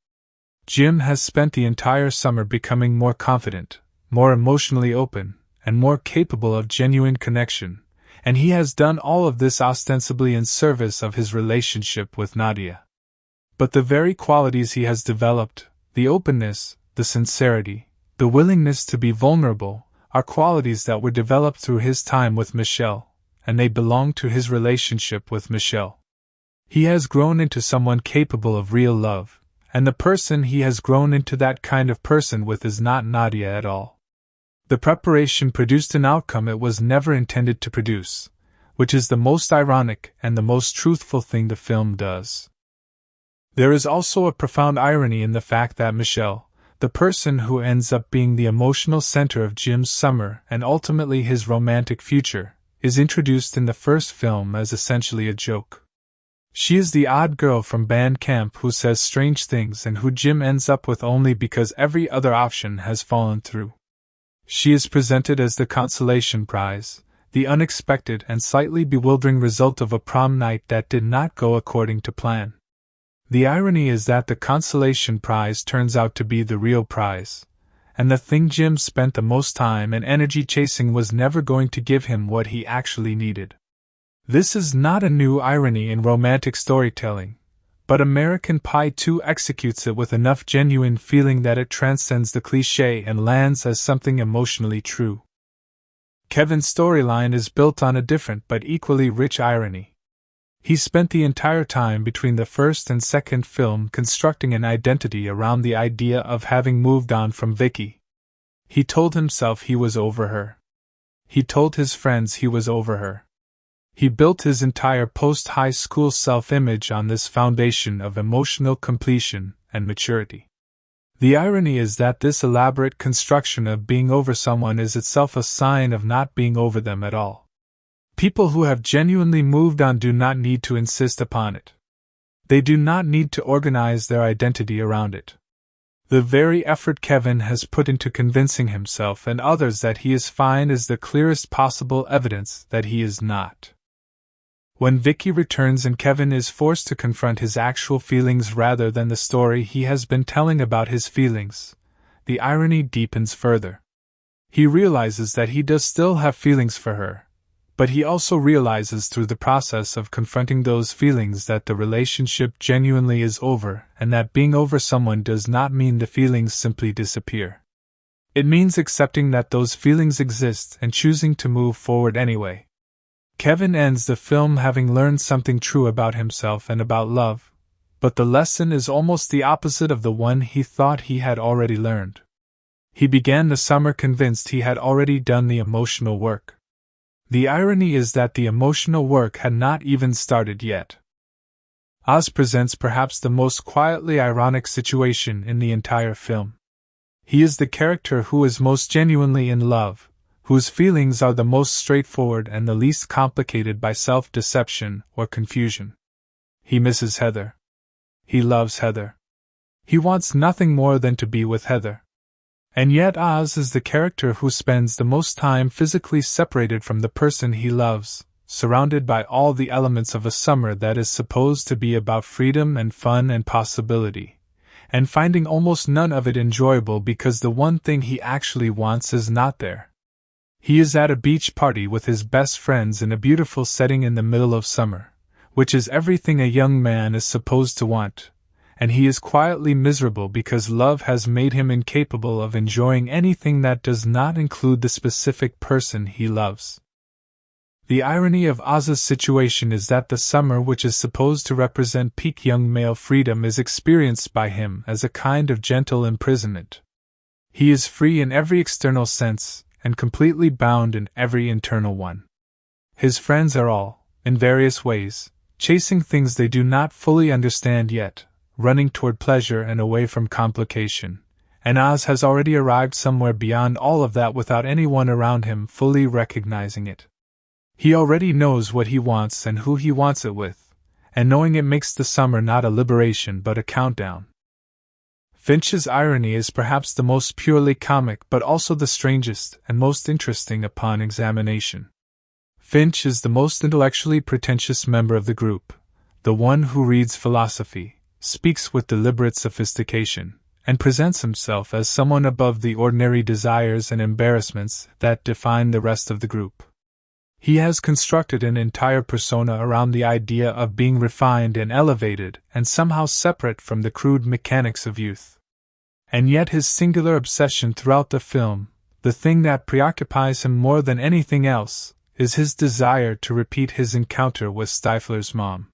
A: Jim has spent the entire summer becoming more confident, more emotionally open, and more capable of genuine connection, and he has done all of this ostensibly in service of his relationship with Nadia. But the very qualities he has developed, the openness, the sincerity, the willingness to be vulnerable, are qualities that were developed through his time with Michelle, and they belong to his relationship with Michelle. He has grown into someone capable of real love, and the person he has grown into that kind of person with is not Nadia at all. The preparation produced an outcome it was never intended to produce, which is the most ironic and the most truthful thing the film does. There is also a profound irony in the fact that Michelle, the person who ends up being the emotional center of Jim's summer and ultimately his romantic future, is introduced in the first film as essentially a joke. She is the odd girl from band camp who says strange things and who Jim ends up with only because every other option has fallen through. She is presented as the consolation prize, the unexpected and slightly bewildering result of a prom night that did not go according to plan. The irony is that the consolation prize turns out to be the real prize, and the thing Jim spent the most time and energy chasing was never going to give him what he actually needed. This is not a new irony in romantic storytelling, but American Pie 2 executes it with enough genuine feeling that it transcends the cliché and lands as something emotionally true. Kevin's storyline is built on a different but equally rich irony. He spent the entire time between the first and second film constructing an identity around the idea of having moved on from Vicky. He told himself he was over her. He told his friends he was over her. He built his entire post-high school self-image on this foundation of emotional completion and maturity. The irony is that this elaborate construction of being over someone is itself a sign of not being over them at all. People who have genuinely moved on do not need to insist upon it. They do not need to organize their identity around it. The very effort Kevin has put into convincing himself and others that he is fine is the clearest possible evidence that he is not. When Vicky returns and Kevin is forced to confront his actual feelings rather than the story he has been telling about his feelings, the irony deepens further. He realizes that he does still have feelings for her, But he also realizes through the process of confronting those feelings that the relationship genuinely is over, and that being over someone does not mean the feelings simply disappear. It means accepting that those feelings exist and choosing to move forward anyway. Kevin ends the film having learned something true about himself and about love, but the lesson is almost the opposite of the one he thought he had already learned. He began the summer convinced he had already done the emotional work. The irony is that the emotional work had not even started yet. Oz presents perhaps the most quietly ironic situation in the entire film. He is the character who is most genuinely in love, whose feelings are the most straightforward and the least complicated by self-deception or confusion. He misses Heather. He loves Heather. He wants nothing more than to be with Heather. And yet Oz is the character who spends the most time physically separated from the person he loves, surrounded by all the elements of a summer that is supposed to be about freedom and fun and possibility, and finding almost none of it enjoyable because the one thing he actually wants is not there. He is at a beach party with his best friends in a beautiful setting in the middle of summer, which is everything a young man is supposed to want, and he is quietly miserable because love has made him incapable of enjoying anything that does not include the specific person he loves. The irony of Oz's situation is that the summer, which is supposed to represent peak young male freedom, is experienced by him as a kind of gentle imprisonment. He is free in every external sense, and completely bound in every internal one. His friends are all, in various ways, chasing things they do not fully understand yet, running toward pleasure and away from complication, and Oz has already arrived somewhere beyond all of that without anyone around him fully recognizing it. He already knows what he wants and who he wants it with, and knowing it makes the summer not a liberation but a countdown. Finch's irony is perhaps the most purely comic but also the strangest and most interesting upon examination. Finch is the most intellectually pretentious member of the group, the one who reads philosophy, speaks with deliberate sophistication, and presents himself as someone above the ordinary desires and embarrassments that define the rest of the group. He has constructed an entire persona around the idea of being refined and elevated and somehow separate from the crude mechanics of youth. And yet his singular obsession throughout the film, the thing that preoccupies him more than anything else, is his desire to repeat his encounter with Stifler's mom.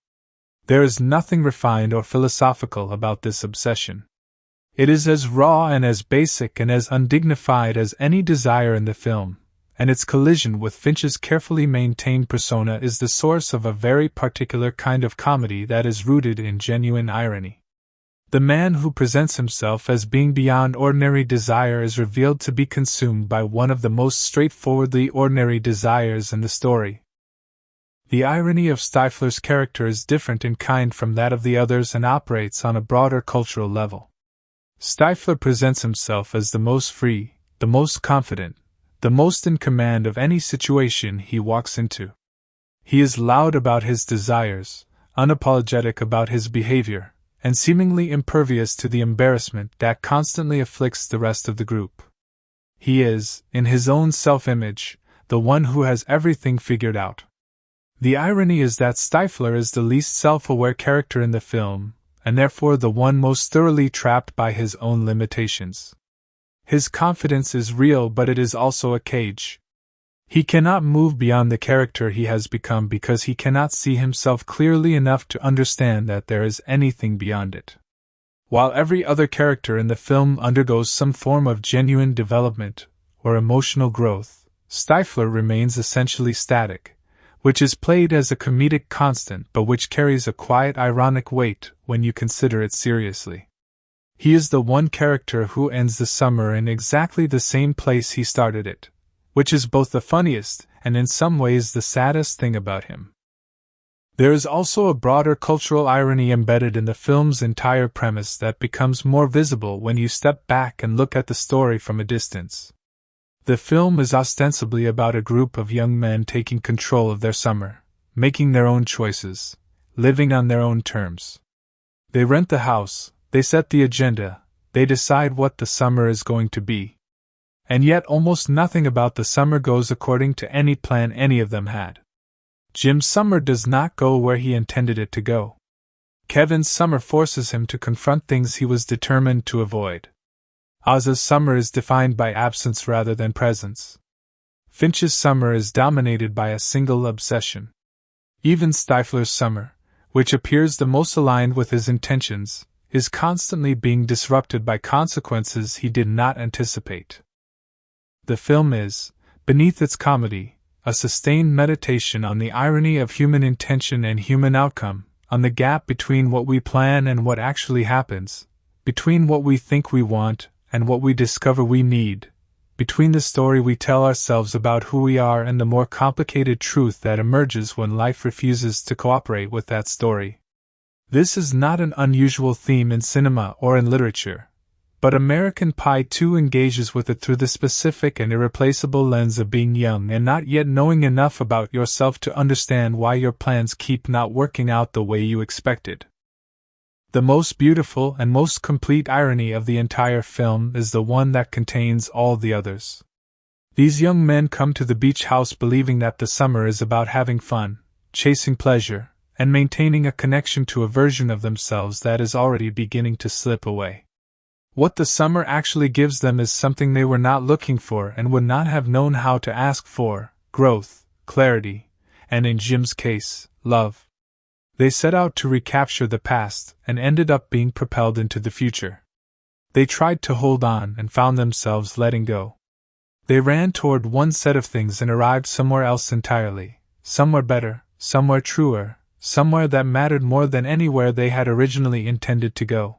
A: There is nothing refined or philosophical about this obsession. It is as raw and as basic and as undignified as any desire in the film, and its collision with Finch's carefully maintained persona is the source of a very particular kind of comedy that is rooted in genuine irony. The man who presents himself as being beyond ordinary desire is revealed to be consumed by one of the most straightforwardly ordinary desires in the story. The irony of Stifler's character is different in kind from that of the others and operates on a broader cultural level. Stifler presents himself as the most free, the most confident, the most in command of any situation he walks into. He is loud about his desires, unapologetic about his behavior, and seemingly impervious to the embarrassment that constantly afflicts the rest of the group. He is, in his own self-image, the one who has everything figured out. The irony is that Stifler is the least self-aware character in the film, and therefore the one most thoroughly trapped by his own limitations. His confidence is real, but it is also a cage. He cannot move beyond the character he has become because he cannot see himself clearly enough to understand that there is anything beyond it. While every other character in the film undergoes some form of genuine development or emotional growth, Stifler remains essentially static, which is played as a comedic constant but which carries a quiet ironic weight when you consider it seriously. He is the one character who ends the summer in exactly the same place he started it, which is both the funniest and in some ways the saddest thing about him. There is also a broader cultural irony embedded in the film's entire premise that becomes more visible when you step back and look at the story from a distance. The film is ostensibly about a group of young men taking control of their summer, making their own choices, living on their own terms. They rent the house, they set the agenda, they decide what the summer is going to be. And yet almost nothing about the summer goes according to any plan any of them had. Jim's summer does not go where he intended it to go. Kevin's summer forces him to confront things he was determined to avoid. Oz's summer is defined by absence rather than presence. Finch's summer is dominated by a single obsession. Even Stifler's summer, which appears the most aligned with his intentions, is constantly being disrupted by consequences he did not anticipate. The film is, beneath its comedy, a sustained meditation on the irony of human intention and human outcome, on the gap between what we plan and what actually happens, between what we think we want and what we discover we need, between the story we tell ourselves about who we are and the more complicated truth that emerges when life refuses to cooperate with that story. This is not an unusual theme in cinema or in literature, but American Pie 2 engages with it through the specific and irreplaceable lens of being young and not yet knowing enough about yourself to understand why your plans keep not working out the way you expected. The most beautiful and most complete irony of the entire film is the one that contains all the others. These young men come to the beach house believing that the summer is about having fun, chasing pleasure, and maintaining a connection to a version of themselves that is already beginning to slip away. What the summer actually gives them is something they were not looking for and would not have known how to ask for: growth, clarity, and in Jim's case, love. They set out to recapture the past and ended up being propelled into the future. They tried to hold on and found themselves letting go. They ran toward one set of things and arrived somewhere else entirely, somewhere better, somewhere truer, somewhere that mattered more than anywhere they had originally intended to go.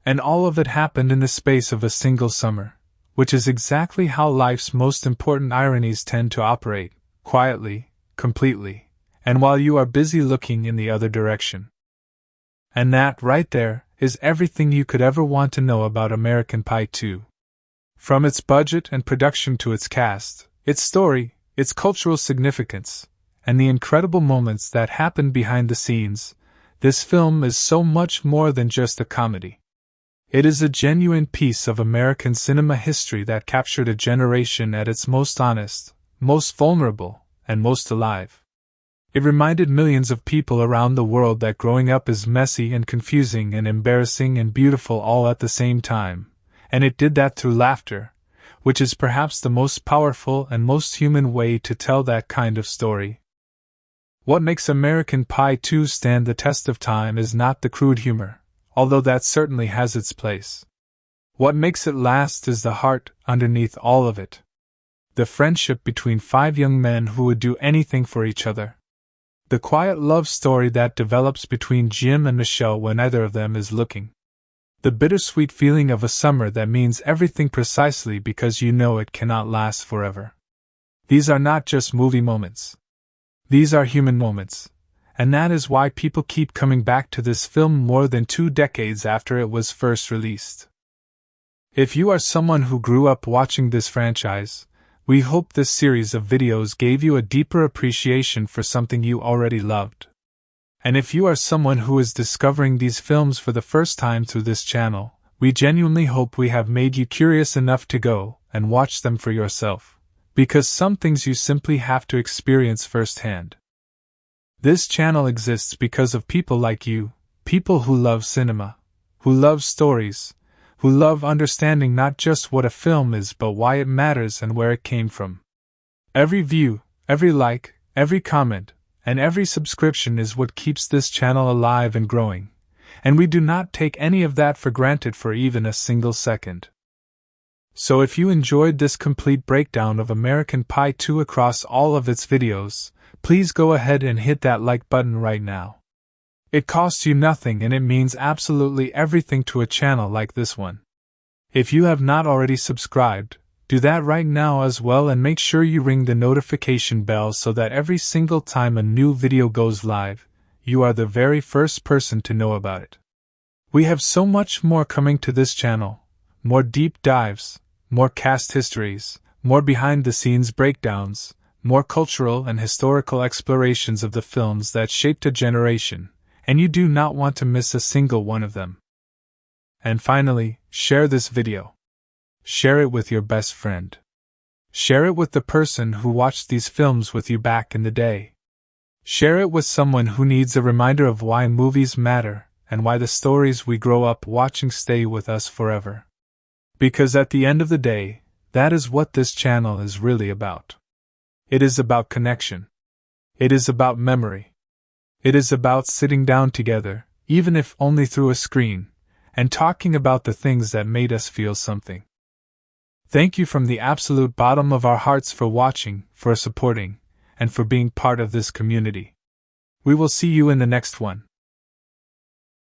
A: And all of it happened in the space of a single summer, which is exactly how life's most important ironies tend to operate, quietly, completely, and while you are busy looking in the other direction. And that, right there, is everything you could ever want to know about American Pie 2. From its budget and production to its cast, its story, its cultural significance, and the incredible moments that happen behind the scenes, this film is so much more than just a comedy. It is a genuine piece of American cinema history that captured a generation at its most honest, most vulnerable, and most alive. It reminded millions of people around the world that growing up is messy and confusing and embarrassing and beautiful all at the same time, and it did that through laughter, which is perhaps the most powerful and most human way to tell that kind of story. What makes American Pie 2 stand the test of time is not the crude humor, although that certainly has its place. What makes it last is the heart underneath all of it. The friendship between 5 young men who would do anything for each other. The quiet love story that develops between Jim and Michelle when neither of them is looking. The bittersweet feeling of a summer that means everything precisely because you know it cannot last forever. These are not just movie moments. These are human moments. And that is why people keep coming back to this film more than 2 decades after it was first released. If you are someone who grew up watching this franchise, we hope this series of videos gave you a deeper appreciation for something you already loved. And if you are someone who is discovering these films for the first time through this channel, we genuinely hope we have made you curious enough to go and watch them for yourself, because some things you simply have to experience firsthand. This channel exists because of people like you, people who love cinema, who love stories, who love understanding not just what a film is but why it matters and where it came from. Every view, every like, every comment, and every subscription is what keeps this channel alive and growing, and we do not take any of that for granted for even a single second. So if you enjoyed this complete breakdown of American Pie 2 across all of its videos, please go ahead and hit that like button right now. It costs you nothing and it means absolutely everything to a channel like this one. If you have not already subscribed, do that right now as well and make sure you ring the notification bell so that every single time a new video goes live, you are the very first person to know about it. We have so much more coming to this channel, more deep dives, more cast histories, more behind-the-scenes breakdowns, more cultural and historical explorations of the films that shaped a generation, and you do not want to miss a single one of them. And finally, share this video. Share it with your best friend. Share it with the person who watched these films with you back in the day. Share it with someone who needs a reminder of why movies matter and why the stories we grow up watching stay with us forever. Because at the end of the day, that is what this channel is really about. It is about connection. It is about memory. It is about sitting down together, even if only through a screen, and talking about the things that made us feel something. Thank you from the absolute bottom of our hearts for watching, for supporting, and for being part of this community. We will see you in the next one.